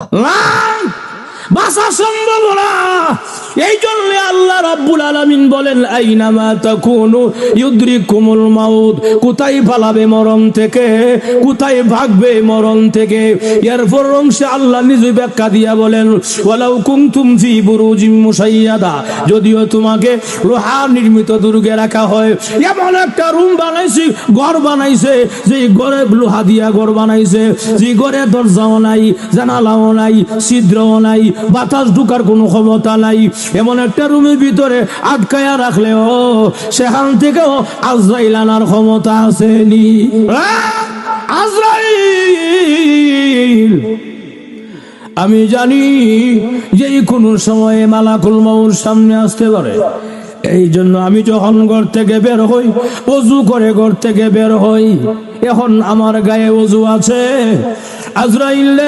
না, বাঁচা সম্ভব না। এই জন্য আল্লাহ রাব্বুল আলামিন বলেন আইনামা তাকুনু ইউদরিকুমুল মাউত, কোথায় পালাবে মরণ থেকে, কোথায় ভাগবে মরণ থেকে। এরপর অংশে আল্লাহ নিজে ব্যাখ্যা দিয়া বলেন ওয়ালাউ কুনতুম ফি বুরুজিম মুশাইয়াদা, যদিও তোমাকে লোহা নির্মিত দুর্গে রাখা হয়, এমন একটা রুম বানাইছি, ঘর বানাইছে, যে ঘরে লোহা দিয়া ঘর বানাইছে, যে ঘরে দরজাও নাই, জানালাও নাই, ছিদ্রও নাই, বাতাস ঢুকার কোনো ক্ষমতা নাই, এমন একটা রুমের ভিতরে আটকায়া রাখলেও সেখান থেকেও আজরাইল আনার ক্ষমতা আসেনি। আজরাইল আমি জানি যে কোনো সময়ে মালাকুল মউত সামনে আসতে পারে। এই জন্য আমি যখন ঘর থেকে বের হই, ওযু করে ঘর থেকে বের হই, এখন আমার গায়ে ওযু আছে। আজরাইল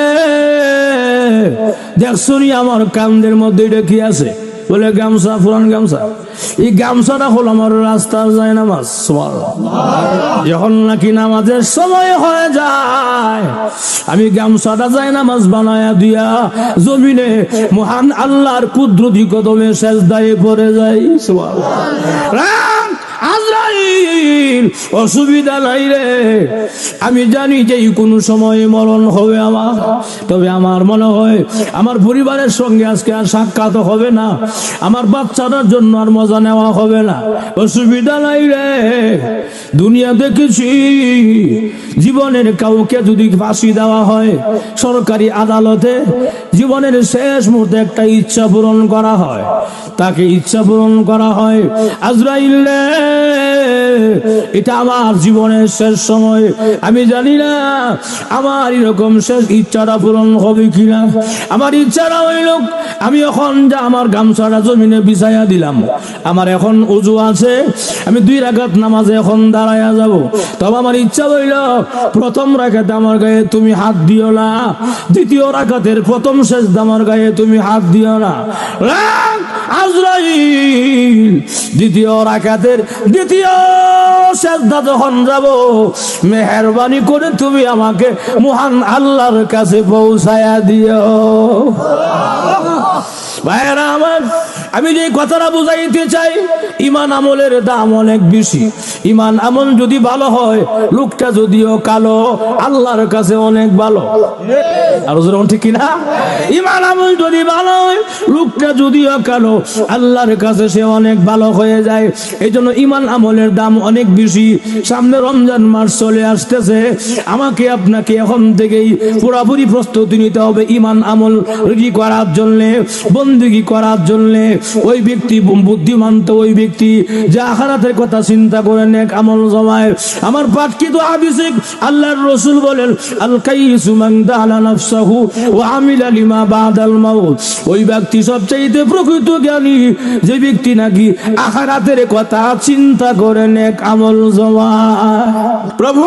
দেখছনি আমার কান্দের মধ্যে এটা কি আছে? বলে গামছা, পুরান গামছা। এই গামছাটা হল আমার রাস্তার যায় নামাজ। যখন নাকি নামাজের সময় হয়ে যায়, আমি গামছাটা যায় নামাজ বানায়া দিয়া জমিনে মহান আল্লাহর কুদরতি কদমে সেজদায় পড়ে যাই। আজরাইল অসুবিধা নাই রে, আমি জানি যে কোনো সময় মরণ হবে আমার। তবে আমার মনে হয় আমার পরিবারের সঙ্গে আজকে আর সাক্ষাৎ হবে না, আমার বাচ্চাটার জন্য আর মজা নেওয়া হবে না। অসুবিধা নাই রে, দুনিয়া দেখেছি জীবনের কাউকে যদি ফাঁসি দেওয়া হয় সরকারি আদালতে, জীবনের শেষ মুহূর্তে একটা ইচ্ছা পূরণ করা হয়, তাকে ইচ্ছা পূরণ করা হয়। আজরাইল এটা আমার জীবনের শেষ সময়, আমি জানি না আমার এরকম শেষ ইচ্ছাটা পূরণ হবে কিনা। আমার ইচ্ছাটা হইল আমি এখন যা আমার গামছাটা জমিনে বিছাইয়া দিলাম, আমার এখন ওযু আছে, আমি 2 রাকাত নামাজে এখন দাঁড়াইয়া যাব। তবে আমার ইচ্ছা হইল প্রথম রাকাতে আমার গায়ে তুমি হাত দিও না, দ্বিতীয় রাকাতের প্রথম সেজদা আমার গায়ে তুমি হাত দিও না। আজরাইল দ্বিতীয় রাকাতের দ্বিতীয় সেজদা যখন যাব, মেহেরবানি করে তুমি আমাকে মহান আল্লাহর কাছে পৌঁছায়া দিও। ভাইরা আমার, আমি যে কথাটা বুঝাইতে চাই, ঈমান আমলের দাম অনেক বেশি। ঈমান আমল যদি ভালো হয়, লোকটা যদিও কালো, আল্লাহর কাছে অনেক ভালো। আর যেরকম ঠিক কিনা? ঈমান আমল যদি ভালো হয়, লোকটা যদিও কালো, আল্লাহর কাছে সে অনেক ভালো হয়ে যায়। এই জন্য ঈমান আমলের দাম অনেক বেশি। সামনে রমজান মাস চলে আসতেছে, আমাকে আপনাকে এখন থেকেই পুরোপুরি প্রস্তুতি নিতে হবে ঈমান আমল রেডি করার জন্য, বন্দেগী করার জন্য। ওই ব্যক্তি বুদ্ধিমান তো ওই ব্যক্তি যে আখিরাতের কথা চিন্তা করে নেক আমল জমায়। আমার পাঠকৃত হাদিসে আল্লাহর রাসূল বলেন আল কাইসু মান দালা নাফসাহু ওয়া আমিলা লিমা বাদাল মাউত। ওই ব্যক্তি সবচেয়ে প্রকৃত জ্ঞানী যে ব্যক্তি নাকি আখিরাতের কথা চিন্তা করে নেক আমল জমায়। প্রভু,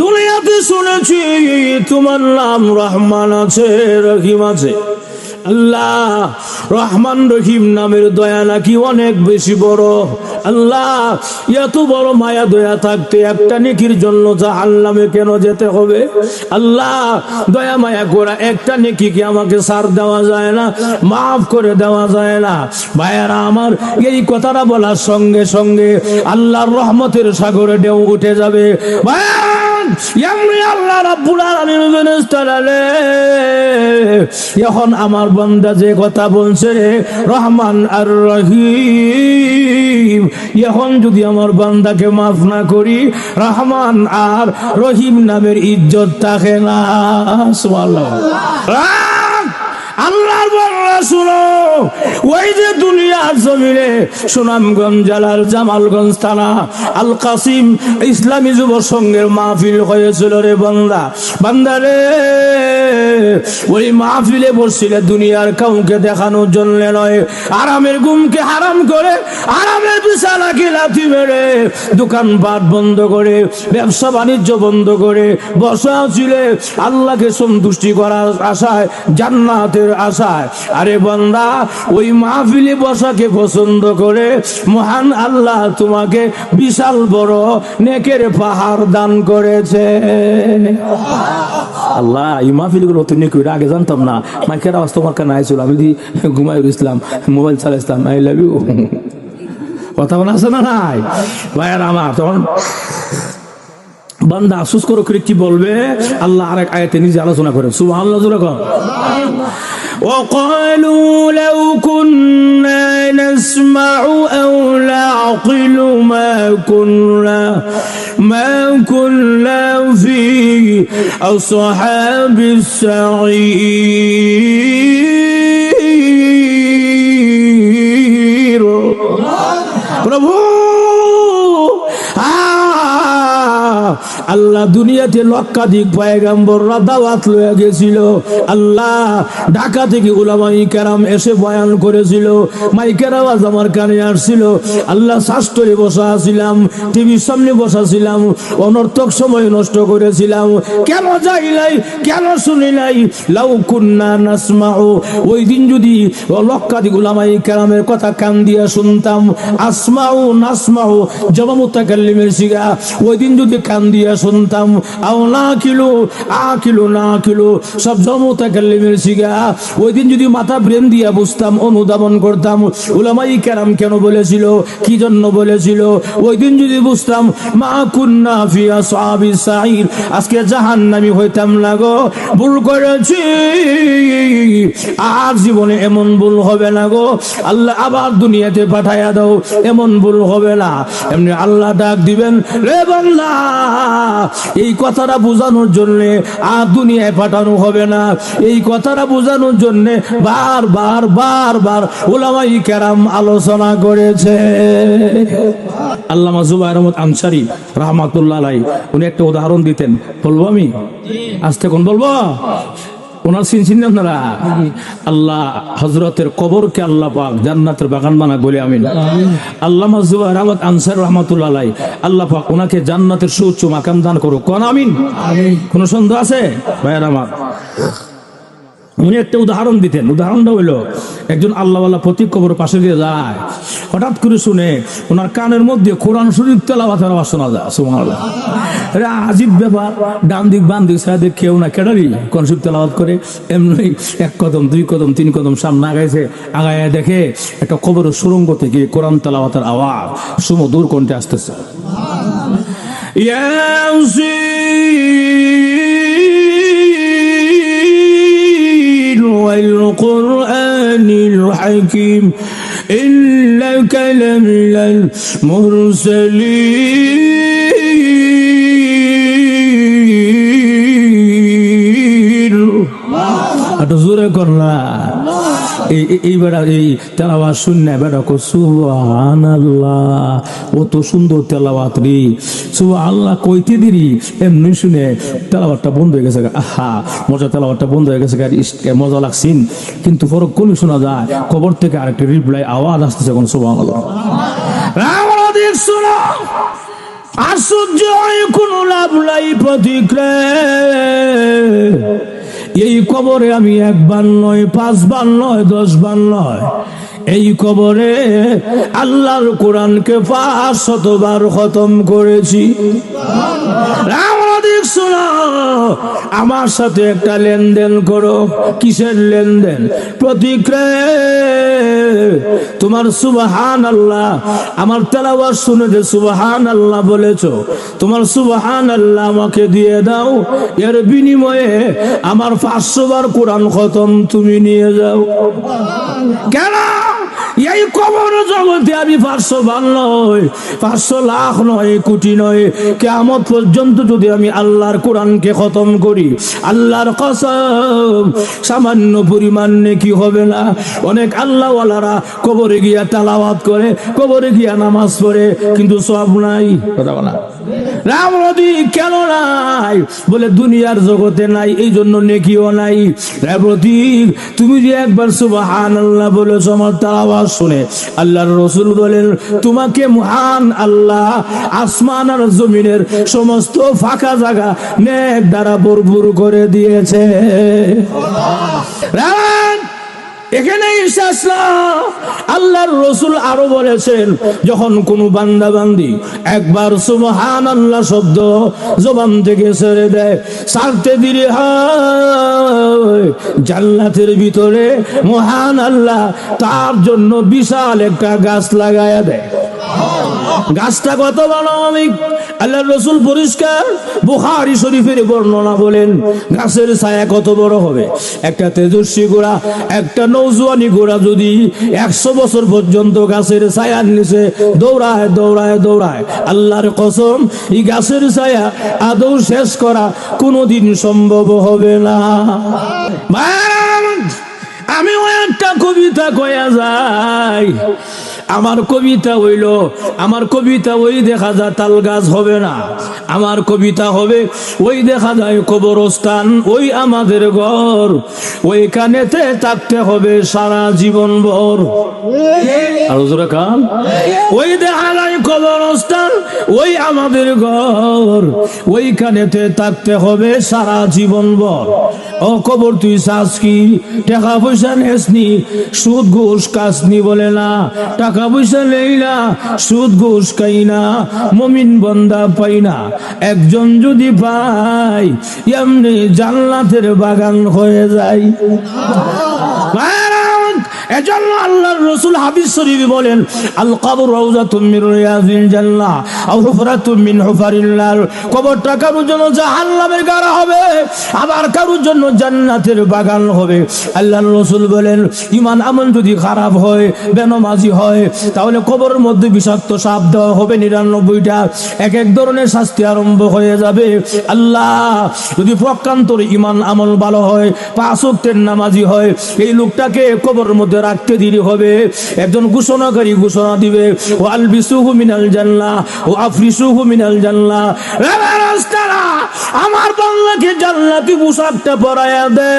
দুনিয়াতে শুনেছি তোমার নাম রহমান আছে, রহিম আছে। আল্লাহ, রহমান রহিম নামের দয়া নাকি অনেক বেশি বড়। আল্লাহ, এত বড় মায়া দয়া থাকতে একটা নেকির জন্য জাহান্নামে কেন যেতে হবে? আল্লাহ, দয়া মায়া করা একটা নেকি কি আমাকে ছাড় দেওয়া যায় না, মাফ করে দেওয়া যায় না? ভাইয়ারা আমার, এই কথাটা বলার সঙ্গে সঙ্গে আল্লাহর রহমতের সাগরে ঢেউ উঠে যাবে। ভাইয়া, আল্লাহ রাব্বুল আলামিন এখন আমার বান্দা যে কথা বলছে রহমান আর রহিম, এখন যদি আমার বান্দাকে মাফ না করি, রহমান আর রহিম নামের ইজ্জত থাকে না। সুবহানাল্লাহ। আল্লাহর বান্দা শুনো, ওই যে দুনিয়ার জমিনে সুনামগঞ্জ জেলার জামালগঞ্জ থানা আল কাসিম ইসলামী যুব সংঘের মাহফিল হয়েছিল রে বান্দা। বান্দা রে, ওই মাহফিলে বসছিলে দুনিয়ার কাউকে দেখানোর জন্য নয়, আরামের ঘুমকে হারাম করে, আরামের বিছানাকে লাথি মেরে, দোকানপাট বন্ধ করে, ব্যবসা বাণিজ্য বন্ধ করে বসা ছিলে আল্লাহকে সন্তুষ্টি করার আশায়, জান্নাতের আশায়। আরে বান্দা, ওই মাহফিলে বসাকে পছন্দ করে মহান আল্লাহ তোমাকে বিশাল বড় নেকের পাহাড় দান করেছে। আল্লাহ এই মাহফিলগুলো তো নেক আগে জানতাম না, মাইকের আওয়াজ তোমার কানে আইছিল, আমি ঘুমাই ইসলাম মোবাইল চালাইছিলাম। আই লাভ ইউ কথা বলা আছে না নাই ভাইয়ার আমার? তখন বান্দা আফসোস করে কি বলবে? আল্লাহ আরেক আয়াতে নিজে আলোচনা করে সুবহানাল্লাহ জোরে কর। وقالوا لو كنا نسمع أو نعقل ما كنا في أصحاب السعير প্রভু আল্লাহ দুনিয়াতে লক্ষাধিক পয়গম্বররা দাওয়াত লয়ে গেছিল। আল্লাহ ঢাকা থেকে উলামায়ে কেরাম এসে বয়ান করেছিল, মাইকের আওয়াজ আমার কানে আসছিল। আল্লাহ শাস্ত্রে বসা ছিলাম, টিভির সামনে বসা ছিলাম, অনর্থক সময় নষ্ট করেছিলাম। কেন যাই নাই, কেন শুনি নাই? লাউ কুন্না নাসমাউ, ওই দিন যদি লক্ষাধিক উলামায়ে কেরামের কথা কান দিয়া শুনতাম, আসমাউ নাসমাউ জবা মুতাকাল্লিমের সিগা, ওই দিন যদি কান দিয়া শুনতাম, আও না কিলো আকিলো না কিলো সব জমুতাকাল্লিমের সিগা, ওই দিন যদি মাথা ব্রেন দিয়া বুঝতাম, অনুধাবন করতাম উলামায়ে কেরাম কেন বলেছিল, কি জন্য বলেছিল, ওই দিন যদি বুঝতাম, মা কুন্না ফি আসহাবিস সাইর, আজকে জাহান্নামী হইতাম না গো। ভুল করেছি, আর জীবনে এমন ভুল হবে না গো। আল্লাহ আবার দুনিয়াতে পাঠাইয়া দাও, এমন ভুল হবে না। এমনি আল্লাহ ডাক দিবেন, রে বান্দা, এই কথাটা বোঝানোর জন্য আর দুনিয়ায় পাঠানো হবে না। এই কথাটা বোঝানোর জন্য বারবার বারবার উলামায়ে কেরাম আলোচনা করেছে। আল্লামা জুবায়ের আহমদ আনসারী রাহমাতুল্লাহ আলাইহি উনি একটা উদাহরণ দিতেন, বলবো আমি আজকে কোন বলবো? ওনার চিনছেন আপনারা? আল্লাহ হযরতের কবরকে আল্লাহ পাক জান্নাতের বাগান বানা বলে আমিন। আল্লামা জুবায়ের আহমদ আনসারী রাহমাতুল্লাহ আলাইহি আল্লাহ পাক ওনাকে জান্নাতের সুউচ্চ মাকাম দান করুক, কোন আমিন। কোন সন্দেহ আছে ভাইয়ের আমার? উনি একটা উদাহরণ দিতেন, উদাহরণটা হইল একজন আল্লাহওয়ালা প্রতি কবর পাশে দিয়ে যায়, হঠাৎ করে শুনে ওনার কানের মধ্যে কোরআন শরীফ তেলাওয়াতের আওয়াজ শোনা যায়। সুবহানাল্লাহ, আরে আজীব ব্যাপার, ডান দিক বাম দিক সাইড দিক কেউ না কেডারি কোরআন শরীফ তেলাওয়াত করে। এমনি এক কদম দুই কদম তিন কদম সামনে আগাইছে, আগায় দেখে একটা কবরের সুরঙ্গ থেকে কোরআন তেলাওয়াতের আওয়াজ সুমধুর কণ্ঠে আসতেছে। والقرآن الحكيم إنك لمن المرسلين জোরে করলা এই বেড়া এই তেলাওয়াত শুনে বেড়া কো সুবহানাল্লাহ, ও তো সুন্দর তেলাওয়াত রে, সুবহানাল্লাহ কইতে দিরি এমনি শুনে তেলাওয়াতটা বন্ধ হয়ে গেছে। আহা মজা, তেলাওয়াতটা বন্ধ হয়ে গেছে, মজা লাগছিন, কিন্তু পরক কোন শোনা যায় কবর থেকে আরেকটা রিপ্লাই আওয়াজ আসতেছে, কোন সুবহানাল্লাহ। আমরা দেখছো না আশ্চর্য হয়, কোন লাভ নাই প্রতিক্রিয়া। এই কবরে আমি একবার নয়, পাঁচবার নয়, 10 বার নয়, এই কবরে আল্লাহর কোরআনকে 500 বার খতম করেছি। দেখছো না, আমার সাথে একটা লেনদেন করো। কিসের লেনদেন? প্রতিক্রিয়া। তোমার সুবহানাল্লাহ, আমার তেলাওয়াত শুনে যে সুবহানাল্লাহ বলেছো, তোমার সুবহানাল্লাহ আমাকে দিয়ে দাও, এর বিনিময়ে আমার 500 বার কোরআন খতম তুমি নিয়ে যাও। কেন? এই কবর জগতে আমি 500 বার নয়, 500 লাখ নয়, কোটি নয়, কিয়ামত পর্যন্ত যদি আমি আল্লাহর কোরআনকে খতম করি, আল্লাহর কসম সামান্য পরিমাণ নেকি হবে না। অনেক আল্লাহওয়ালারা কবরে গিয়া তেলাওয়াত করে, কবরে গিয়া নামাজ পড়ে, কিন্তু সওয়াব নাই। কথা বলা রাম নদী কেন নাই? বলে দুনিয়ার জগতে নাই, এই জন্য নেকিও নাই। রে প্রতীক, তুমি যে একবার সুবহানাল্লাহ বলেছ, আমার তার আওয়াজ শুনে আল্লাহর রাসূল বলেন, তোমাকে মহান আল্লাহ আসমান আর জমিনের সমস্ত ফাঁকা জায়গা নেক দ্বারা ভরপুর করে দিয়েছে। এখানেই শেষ না, আল্লাহর রাসূল আরো বলেছেন, যখন কোন বান্দা বান্দি একবার সুবহানাল্লাহ শব্দ জবান থেকে ছেড়ে দেয়, ছাড়তে দেরি হয়, জান্নাতের ভিতরে মহান আল্লাহ তার জন্য বিশাল একটা গাছ লাগায়া দেয়। গাছটা কত বড়? আমি আল্লাহর রাসূল পরিষ্কার বুখারী শরীফের বর্ণনা বলেন, গাছের ছায়া কত বড় হবে? একটা তেজস্বী ঘোড়া, একটা নৌজওয়ানি ঘোড়া যদি 100 বছর পর্যন্ত গাছের ছায়ার নিচে দৌড়ায় দৌড়ায় দৌড়ায়, আল্লাহর কসম এই গাছের ছায়া আদৌ শেষ করা কোনোদিন সম্ভব হবে না। আমি ওই একটা কবিতা কয়া যাই, আমার কবিতা হইল, আমার কবিতা ওই দেখা যায় তাল গাছ হবে না, আমার কবিতা হবে ওই দেখা যায় কবরস্থান, ওই আমাদের ঘর, ওইখানেতে থাকতে হবে সারা জীবন ভর। আর জোরে কান, ওই দেখা যায় কবরস্থান, ওই আমাদের ঘর, ওইখানেতে থাকতে হবে সারা জীবন ভর। ও কবর তুই চাস কি? টাকা পয়সা নেসনি, সুদ ঘুষ কাসনি, বলে না টাকা পয়সা নেই না, সুদ ঘুষ খাই না, মুমিন বান্দা পাই না, একজন যদি পাই এমনি জান্নাতের বাগান হয়ে যায়। এজন্য আল্লাহর রাসূল হাদিস শরীফে বলেন, আল কবর রাউযাতুম মিন রিয়াজিল জান্নাহ আও হুফরাতুম মিন হুফারিল নার। কবরটা কারোর জন্য জাহান্নামের গাড়া হবে, আবার কারোর জন্য জান্নাতের বাগান হবে। আল্লাহর রাসূল বলেন, ঈমান আমল যদি খারাপ হয়, বেনমাজি হয়, তাহলে কবরের মধ্যে বিষাক্ত সাপ দেওয়া হবে 99টা, এক এক ধরনের শাস্তি আরম্ভ হয়ে যাবে। আল্লাহ যদি প্রকান্তরে ঈমান আমল ভালো হয়, 5 ওয়াক্তের নামাজি হয়, এই লোকটাকে কবরের মধ্যে রাখতে দেরি হবে। একজন ঘোষণাকারী ঘোষণা দিবে, ও আলবিসুহু মিনাল জান্নাহ ও আফরিসুহু মিনাল জান্নাহ, আমার বান্দাকে জান্নাতি পোশাকটা পরায়া দে,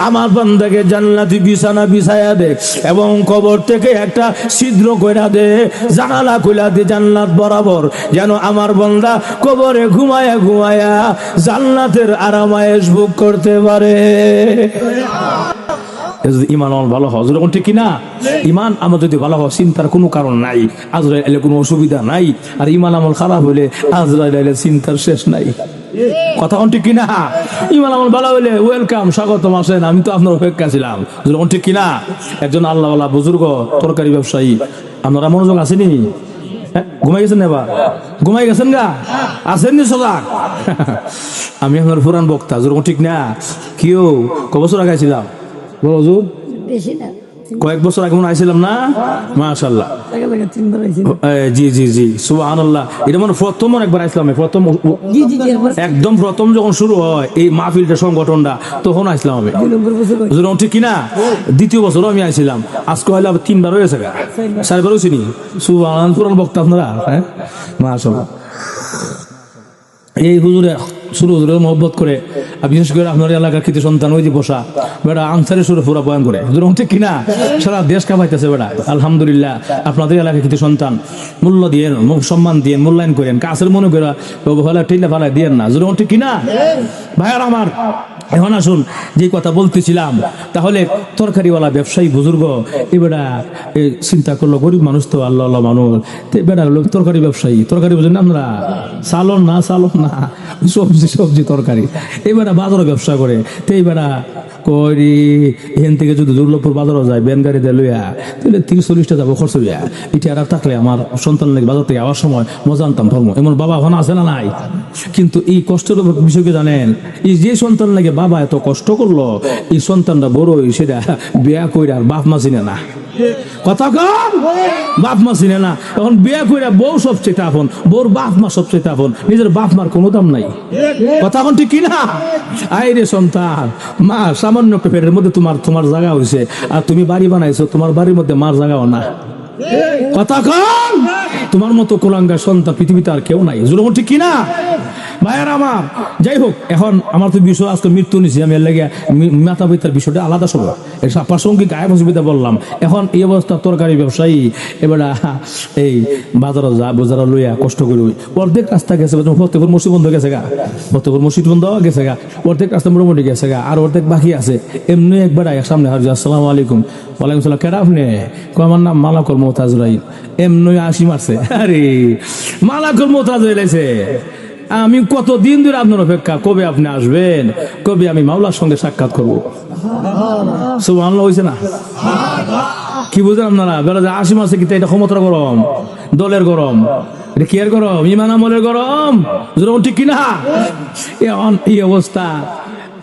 আমার বান্দাকে জান্নাতি বিছানা বিছায়া দে, এবং কবর থেকে একটা ছিদ্র কইরা দে, জানালা কইরা দে জান্নাত বরাবর, যেন আমার বান্দা কবরে ঘুমায়া ঘুমায়া জান্নাতের আরামায়েশ ভোগ করতে পারে। ইমান ভালো হয়, যখন ঠিক কিনা? ইমান আমল যদি ভালো হয়, চিন্তার কোনো কারণ নাই, আজরাইল এলে কোনো অসুবিধা নাই, আর ইমান আমল খারাপ হলে আজরাইল এলে চিন্তার শেষ নাই। কথা কোন ঠিক কিনা? ইমান আমল ভালো হলে ওয়েলকাম, স্বাগতম, আসেন, আমি তো আপনার অপেক্ষা ছিলাম। যখন ঠিক কিনা? একজন আল্লাহওয়ালা বুজুর্গ তরকারি ব্যবসায়ী, আপনারা মনোযোগ আসেনি? ঘুমাই গেছেন এবার? ঘুমাই গেছেন গা? আসেননি সজাগ? আমি আপনার পুরান বক্তা, যখন ঠিক না? কেউ কবছর আগাইছিলাম কয়েক বছর আগে মনে আইছিলাম না? মাশাআল্লাহ, জি জি জি, সুবহানাল্লাহ। এটা মানে প্রথম একবার আইছিলাম, প্রথম একদম প্রথম যখন শুরু হয় এই মাহফিলটা সংগঠনটা, তখন আইছিলাম আমি, ঠিক কিনা? দ্বিতীয় বছরও আমি আইছিলাম, আজকে হইলে আবার 3বার হয়েছে, 4বার হয়েছি নি। সুবহানাল্লাহ, পুরান বক্তা আপনারা, হ্যাঁ মাশাআল্লাহ। এই হুজুরে শুরু হুজুরের মহব্বত করে, বিশেষ করে আপনার এলাকার কৃতি সন্তান ওই যে বসা বেটা আনসারের সুরে পুরা বয়ান করে, হুজুর ঠিক কিনা? সারা দেশ কামাইতেছে বেটা, আলহামদুলিল্লাহ। আপনাদের এলাকার কৃতি সন্তান, মূল্য দিয়ে, সম্মান দিয়ে, মূল্যায়ন করেন, কাছের মনে করে টেলা ফালাই দিয়ে না, হুজুর ঠিক কিনা? ভাইয়ার আমার, এখন আসুন যে কথা বলতেছিলাম, তাহলে তরকারিওয়ালা ব্যবসায়ী বুজুর্গ এবারা চিন্তা করলো, গরিব মানুষ তো, আল্লাহ আল্লাহ মানুষ, বেড়া হলো তরকারি ব্যবসায়ী, তরকারি বুঝলেন আপনারা, সালন না সবজি সবজি তরকারি, এবারে বাজারও ব্যবসা করে, তো এইবারা করি এখান থেকে যদি দুর্লভপুর বাজারও যায় বেন গাড়িতে লইয়া, তাহলে 30-40টা যাবো খরচ হইয়া। এটা আর থাকলে আমার সন্তান লাগে বাজার থেকে আওয়ার সময় মজা আনতাম ধর্ম, এমন বাবা ওখানে আছে না নাই? কিন্তু এই কষ্টের বিষয়কে জানেন, এই যে সন্তান লাগে বাবা এত কষ্ট করলো, এই সন্তানটা বড়ই সেটা বিয়া কইরা আর বাপ মা চিনে না। কথা কম, বাপ মা চিনে না, এখন বিয়া কইরা বউ সবচেয়ে আপন, বউর বাপ মা সবচেয়ে আপন, নিজের বাপ মার কোনো দাম নাই। কথা এখন ঠিক কিনা? আইরে সন্তান, মা সামান্য একটা পেটের মধ্যে তোমার জায়গা হয়েছে, আর তুমি বাড়ি বানাইছো, তোমার বাড়ির মধ্যে মার জায়গাও না। কথা কন। তোমার মতো কোলাঙ্গা সন্তান পৃথিবীতে আর কেউ নাই, জোর ঠিক কিনা ভাইয়ার আমার। যাই হোক, এখন আমার তো বিষয় আজকে মৃত্যু নিছি, আমি এর লাগে মাতা পিতার বিষয়টা আলাদা সব প্রাসঙ্গিক গায়ে অসুবিধা বললাম। এখন এই অবস্থা তরকারি ব্যবসায়ী এবার এই বাজারে যা বাজারে লইয়া কষ্ট করি, অর্ধেক রাস্তা গেছে, ফতেপুর মসজিদ বন্ধ গেছে গা, ফতেপুর মসজিদ বন্ধ গেছে গা, অর্ধেক রাস্তা মোটামুটি গেছে গা, আর অর্ধেক বাকি আছে। এমনি একবার সামনে হার আসসালামু আলাইকুম, ওয়ালাইকুম সালাম, কেডা আপনি? আমার নাম মালাকুল মোতাজরাইল। এমনি আসি মারছে, আরে মালাকুল মোতাজরাইল আছে। আমি কতদিন ধরে আপনার অপেক্ষা, কবে আপনি আসবেন, কবে আমি মাওলার সঙ্গে সাক্ষাৎ করবো। সুবহানাল্লাহ হইছে না? কি বুঝেন আপনারা? বেলা যে 80 মাসে কি এটা ক্ষমতার গরম, দলের গরম, এটা কি এর গরম? ইমান আমলের গরম, ঠিক কিনা? এই অবস্থা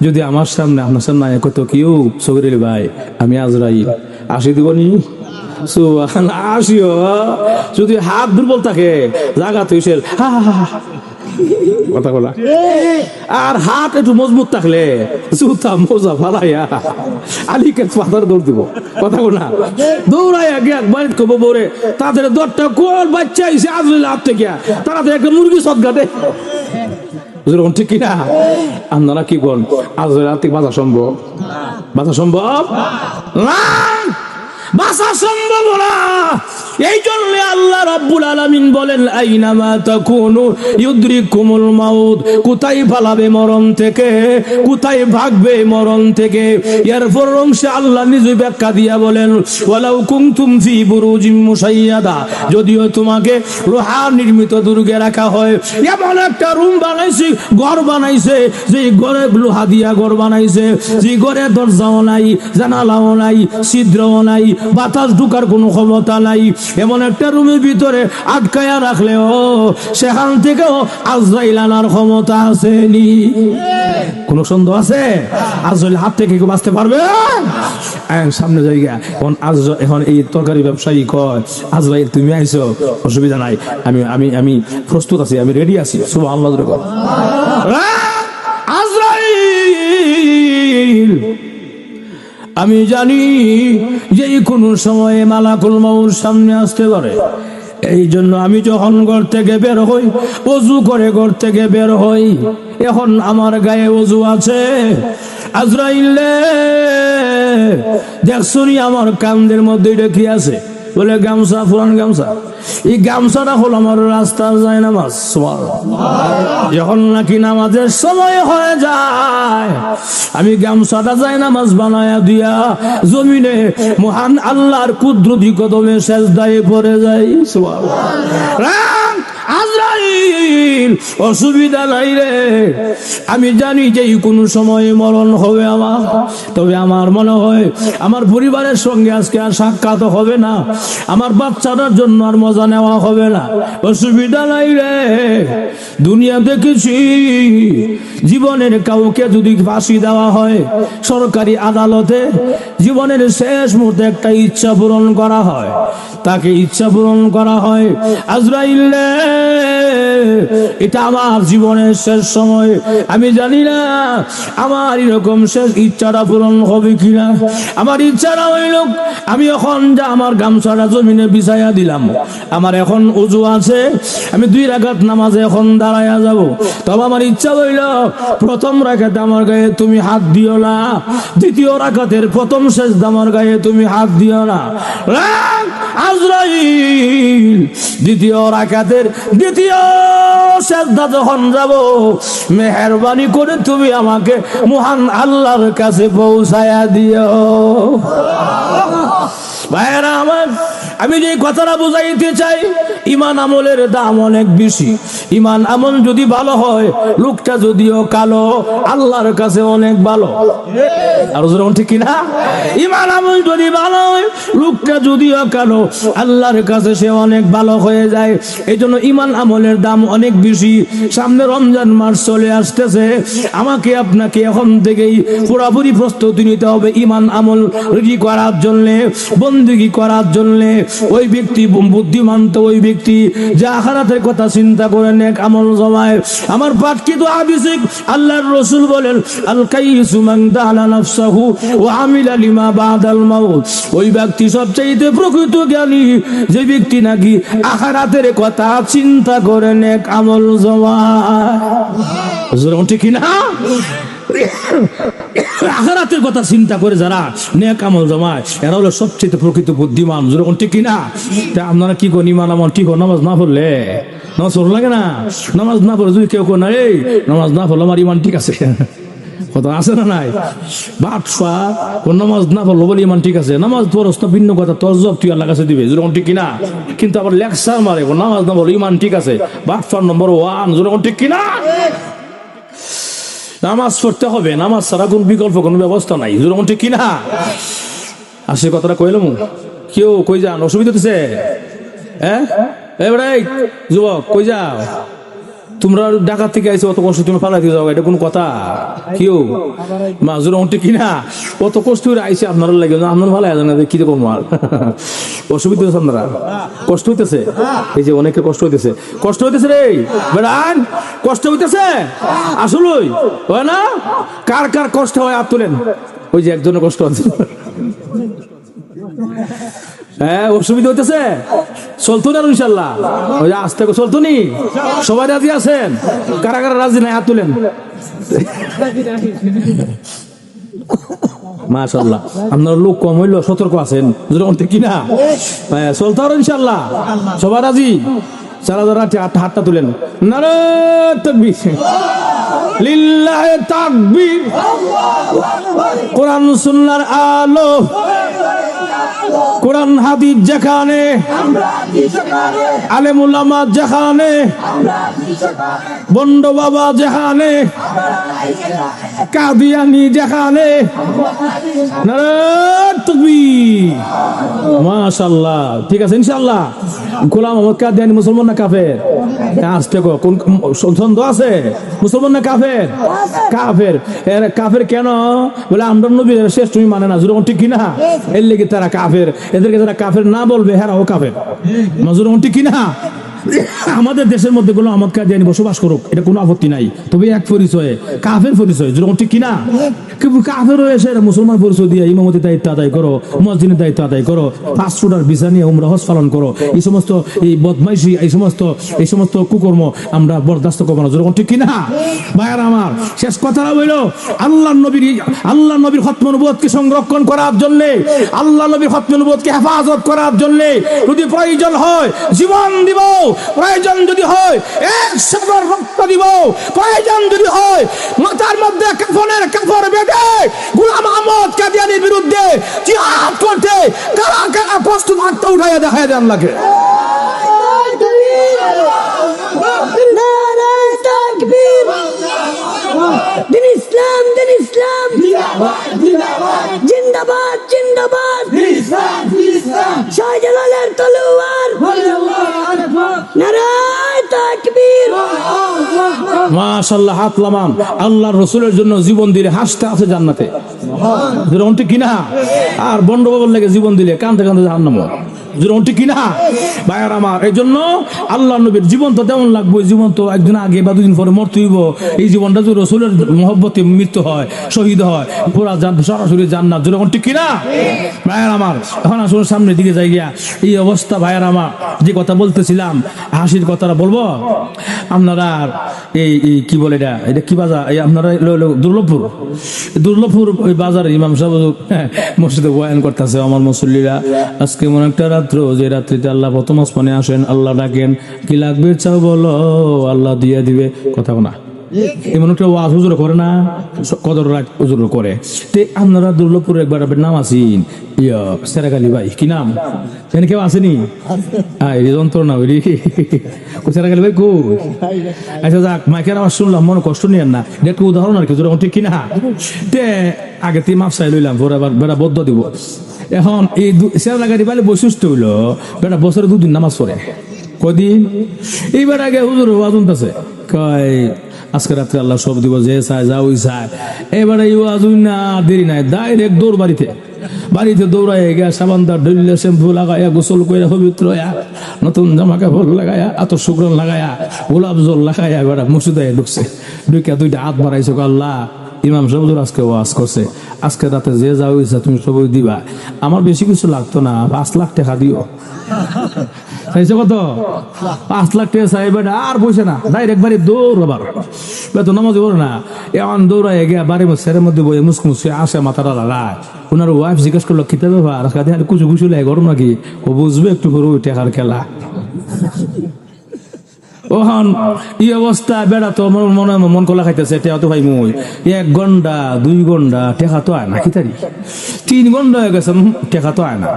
যদি আমার সামনে আপনার সামনে কত কেউ সগরিল ভাই আমি আজরাইল আসি দিবনি, আসিও যদি হাত দুর্বল থাকে জাগা তুইছে কথা বলা, আর হাত একটু মজবুত থাকলে জুতা মোজা ফালাইয়া আলিকে পাথর দৌড় দিব। কথা বলা দৌড়াইয়া গিয়া বাড়িতে কব বরে তাদের দরটা কোন বাচ্চা আইছে আজরাইল হাত থেকে, তারা তো একটা মুরগি সদগাটে, ঠিক কিনা? আপনারা কি বল আজরাইল হাত থেকে বাঁচা সম্ভব? বাঁচা সম্ভব না, বাঁচা সম্ভব না। এই জন্য আল্লাহ রাব্বুল আলামিন বলেন আইনামা তাকুনু ইউদরিকুমুল মাউত, কোথায় পালাবে মরণ থেকে, কোথায় ভাগবে মরণ থেকে। এরপর অংশে আল্লাহ নিজে ব্যাখ্যা দিয়া বলেন ওয়ালাউ কুনতুম ফি বুরুজিম মুশাইয়াদা, যদিও তোমাকে লোহা নির্মিত দুর্গে রাখা হয়, এমন একটা রুম বানাইছে, ঘর বানাইছে, যে ঘরে লোহা দিয়া ঘর বানাইছে, যে ঘরে দরজাও নাই, জানালাও নাই, ছিদ্রও নাই, বাতাস ঢুকার কোনো ক্ষমতা নাই, এমন একটা রুমের ভিতরে আটকায়া রাখলেও সেখান থেকেও আজরাইল আনার ক্ষমতা আসেনি। কোন সন্দেহ আছে? আজরাইল হাত থেকে কেউ বাঁচতে পারবে? সামনে জায়গা এখন এই তরকারি ব্যবসায়ী কয় আজরাইল তুমি আইছো, অসুবিধা নাই, আমি আমি আমি প্রস্তুত আছি, আমি রেডি আছি। সুবহানাল্লাহ। আজরাইল আমি জানি যে কোনো সময়ে মালাকুল মউত সামনে আসতে পারে, এই জন্য আমি যখন ঘর থেকে বের হই, ওযু করে ঘর থেকে বের হই, এখন আমার গায়ে ওযু আছে। আজরাইল দেখছনি আমার কান্দের মধ্যে এটা কি আছে? বলে গামছা, পুরান গামছা। এই গামছাটা হলো আমার রাস্তার যায় নামাজ। যখন নাকি নামাজের সময় হয়ে যায়, আমি গামছাটা যায় নামাজ বানায়া দিয়া জমিনে মহান আল্লাহর কুদরতি কদমে সেজদায় পড়ে যাই। আজরাইল অসুবিধা নাই রে, আমি জানি যে কোনো সময়ে মরণ হবে আমার, তবে আমার মনে হয় আমার পরিবারের সঙ্গে আজকে আর সাক্ষাৎ হবে না, আমার বাচ্চাটার জন্য আর মজা নেওয়া হবে না। অসুবিধা নাই রে, দুনিয়া দেখেছি জীবনের কাউকে যদি ফাঁসি দেওয়া হয় সরকারি আদালতে, জীবনের শেষ মুহূর্তে একটা ইচ্ছা পূরণ করা হয়, তাকে ইচ্ছা পূরণ করা হয়। আজরাইল এটা আমার জীবনের শেষ সময়, আমি জানি না আমার এরকম শেষ ইচ্ছাটা পূরণ হবে কিনা। আমার ইচ্ছাটা হইল আমি এখন যা আমার গামছাটা জমিনে বিছাইয়া দিলাম, আমার এখন ওযু আছে, আমি 2 রাকাত নামাজে এখন দাঁড়াইয়া যাব। তবে আমার ইচ্ছা হইল প্রথম রাকাতে আমার গায়ে তুমি হাত দিও না, দ্বিতীয় রাকাতের প্রথম সেজদা আমার গায়ে তুমি হাত দিও না। আজরাইল দ্বিতীয় রাকাতের দ্বিতীয় সেজদা যখন যাব, মেহেরবানি করে তুমি আমাকে মহান আল্লাহর কাছে পৌঁছায়া দিও। ভাইরা আমার, আমি যে কথাটা বুঝাইতে চাই, ইমান আমলের দাম অনেক বেশি। ইমান আমল যদি ভালো হয়, লোকটা যদিও কালো, আল্লাহর কাছে অনেক ভালো। আর ঠিক কিনা? ইমান আমল যদি ভালো হয়, লোকটা যদিও কালো, আল্লাহর কাছে সে অনেক ভালো হয়ে যায়। এই জন্য ইমান আমলের দাম অনেক বেশি। সামনে রমজান মাস চলে আসতেছে, আমাকে আপনাকে এখন থেকেই পুরোপুরি প্রস্তুতি নিতে হবে ইমান আমল রেডি করার জন্য। বন্দেগী করার জন্য। ওই ব্যক্তি বুদ্ধিমান তো ওই ব্যক্তি যে আখিরাতের কথা চিন্তা করে নেক আমল জমায়। আমার পাঠকিত হাদিসে আল্লাহর রাসূল বলেন, আল কাইসু মান দানা নাফসাহু ওয়া আমিলা লিমা বাদাল মাউত। ওই ব্যক্তি সবচেয়ে প্রকৃত জ্ঞানী যে ব্যক্তি নাকি আখিরাতের কথা চিন্তা করে নেক আমল জমায়। বুঝলেন ঠিক না? আখিরাতের কথা চিন্তা করে যারা নেক আমল জমায় এরা হলো সবচেয়ে প্রকৃত বুদ্ধিমান। যেরকম ঠিক কিনা? তা আপনারা কি কোন ইমান আমল ঠিক নামাজ না পড়লে নামাজ পড়ো লাগে না? নামাজ না পড়ে যদি কেউ কোন এই নামাজ না পড়লে আমার ইমান ঠিক আছে, কথা আছে না নাই? বাদশা কোন নামাজ না পড়লো বলে ইমান ঠিক আছে, নামাজ পড়স না ভিন্ন কথা, তোর জব তুই আল্লাহ কাছে দিবে। যেরকম ঠিক কিনা? কিন্তু আবার লেকচার মারে নামাজ না বলো ইমান ঠিক আছে, বাদশার নম্বর 1। যেরকম ঠিক কিনা? নামাজ পড়তে হবে, নামাজ ছাড়া কোন বিকল্প কোন ব্যবস্থা নাই। যেরকম ঠিক কিনা? আসে কথাটা কইলাম, কেউ কই যান? অসুবিধা হচ্ছে? হ্যাঁ এবারে যুবক কই যাও? তোমরা ঢাকা থেকে আইছো, অত কষ্ট তুমি পালাইতে যাও, এটা কোন কথা? কেউ মাজুর ঠিক কিনা? অত কষ্ট করে আইসে আপনারা লাগে না, আপনার ভালো আছে না, কি রকম আর অসুবিধা হচ্ছে? আপনারা কষ্ট হইতেছে? এই যে অনেকের কষ্ট হইতেছে, কষ্ট হইতেছে রে বেড়ান, কষ্ট হইতেছে আসলে হয় না? কার কার কষ্ট হয় হাত তোলেন। ওই যে একজনের কষ্ট আছে। হ্যাঁ অসুবিধা হইতেছে? চলতো না ইনশাল্লাহ? ওই আস্তে চলতো নি? সবাই রাজি আছেন? কারা কারা রাজি নাই হাত তুলেন। মাশাআল্লাহ, আপনার লোক কম হইলো সতর্ক আছেন। যেরকম ঠিক কিনা? চলতো আর ইনশাল্লাহ? সবাই রাজি? চারা যারা হাতটা তুলেন। নারে তাকবীর, লিল্লাহি তাকবীর। কোরআন সুন্নাহর আলো, কোরআন হাদিস যেখানে, আলেম উলামা যেখানে, বন্ড বাবা যেখানে, কাদিয়ানি যেখানে, নারে তাকবীর। মাশাআল্লাহ, ঠিক আছে ইনশাআল্লাহ। গোলাম মোহাম্মদ কাদিয়ানি মুসলমান না কাফের? আস্তে কো, কোন সন্দেহ আছে? মুসলমান না কাফের? কাফের। এর কাফের কেন? বলে আমরা নবীর শেষ তুমি মানে না। যেরকম ঠিক কিনা? এর লেগে তারা কাফের, এদেরকে যারা কাফের না বলবে হেরাও কাফের। যেরকম ঠিক কিনা? আমাদের দেশের মধ্যে গোলাম মোহাম্মদ কাদিয়ানি বসবাস করুক, এটা কোনো আপত্তি নাই, তবে এক পরিচয়ে কাফের পরিচয়। যেরকম ঠিক কিনা? কিন্তু কাফের হয়েছে মুসলমান পরিচয় দিয়ে ইমামতির দায়িত্ব আদায় করো, মসজিদের দায়িত্ব আদায় করো, পাসপোর্টার ভিসা নিয়ে উমরা হজ পালন করো, এই সমস্ত এই বদমাইশি এই সমস্ত কুকর্ম আমরা বরদাস্ত করবো না। যেরকম ঠিক কিনা? ভাইয়ার আমার, শেষ কথাটা হইল আল্লাহ নবীর খতমে নবুয়তকে সংরক্ষণ করার জন্য, আল্লাহ নবীর খতমে নবুয়তকে হেফাজত করার জন্য যদি প্রয়োজন হয় জীবন দিব, প্রয়োজন যদি হয় এক সাগর রক্ত দিব, প্রয়োজন যদি হয় মাথার মধ্যে কাফনের কাপড় বেঁধে গোলাম মোহাম্মদ কাদিয়ানির বিরুদ্ধে জিহাদ করতে কারা কারা প্রস্তুত হাত উঠাইয়া দেখায় দেন লাগে। দিন ইসলাম, দিন ইসলাম জিন্দাবাদ, জিন্দাবাদ। শাহজালালের তলোয়ার, নারায়ে তাকবীর। মাশাআল্লাহ, হাত লামান। আল্লাহর রাসূলের জন্য জীবন দিলে হাসতে আছে জান্নাতে। যেরকম ঠিক কিনা? আর বন্ড বাবার লাগে জীবন দিলে কাঁদতে কাঁদতে জাহান্নাম। যেরকম ঠিক কিনা? ভাইয়ার আমার, এই জন্য আল্লাহ নবীর জীবন তো তেমন লাগবে, জীবন তো একদিন আগে বা দুদিন পরে মরতে হইব। এই জীবনটা যদি রাসূলের মহব্বতে মৃত্যু হয়, শহীদ হয়, পুরা সরাসরি জান্নাত। যেরকম ঠিক কিনা? ভাইয়ার আমার, এখন আসলে সামনের দিকে যাই গিয়া এই অবস্থা। ভাইয়ার আমার, যে কথা বলতেছিলাম হাসির কথাটা বলবো। আপনারা এই কি বলে এটা কি বাজার? এই আপনারা দুর্লভপুর ওই বাজারে ইমাম সাহেব মসজিদে বয়ান করতেছে। আমার মুসল্লিরা, আজকে মনে একটা রাত্র, যে রাত্রিতে আল্লাহ প্রথম আসমানে আসেন, আল্লাহ ডাকেন, কি লাগবে চাও বলো, আল্লাহ দিয়ে দিবে। কথা না এমন একটা ওয়াজ হুজুর করে না, কদর রাত হুজুর করে। তে আপনারা দুর্লভপুরে একবার নাম আসিন, সেরাকালি ভাই, কি নাম সেখানে কেউ আসেনি? যন্ত্রণা সেরাকালি ভাই কো? আচ্ছা যাক, মাইকের আওয়াজ শুনলাম, মনে কষ্ট নিয়েন না, এটা একটা উদাহরণ আর কি। যেরকম ঠিক কিনা? তে আগে তুই মাপ চাই লইলাম, পরে আবার বেড়া বদ্ধ দিব। এখন এই সেরাকালি ভাই বৈশিষ্ট্য হইলো বেটা বছরে 2 দিন নামাজ পড়ে। কদিন? এইবার আগে হুজুর ওয়াজ শুনতেছে, কয় আজকে রাত্রে আল্লাহ সব দিব, যে চায় যা ওই চায়। এবারে না দেরি নাই, ডাইরেক্ট দৌড় বাড়িতে দৌড়ায় গিয়া সাবানটা ঢুললে শ্যাম্পু লাগাইয়া গোসল করে পবিত্র হইয়া নতুন জামা কাপড় লাগাইয়া আতর শুকরন লাগাইয়া গোলাপ জল লাগাইয়া এবার মসজিদে ঢুকছে। ঢুকে দুইটা হাত বাড়াইছে, আল্লাহ ইমাম সাহেব আজকে ওয়াজ করছে, আজকে রাতে যে যা হয়েছে তুমি সবই দিবা, আমার বেশি কিছু লাগতো না, 5 লাখ টাকা দিও। চাইছে কত? 5 লাখ টাকা চাই বেটা, আর বসে না, ডাইরেক্ট বাড়ি দৌড়। আবার বেতন নামাজ পড়ে না, এমন দৌড়ায় গিয়া বাড়ির ছেলের মধ্যে বই মুসমুসে আসে, মাথাটা লাগায়। ওনার ওয়াইফ জিজ্ঞেস করলো খিতে ব্যাপার, কুচু কুচু লাগে গরম নাকি? ও বুঝবে একটু করে ওই টাকার খেলা। ওহন এই অবস্থা, বেড়া তো মনে মন কলা খাইতেছে, টেকা তো ভাই মুই 1 ঘন্টা 2 ঘন্টা টেকা তো আয় না, কি তারি 3 ঘন্টা হয়ে গেছে, টেকা তো আয় না।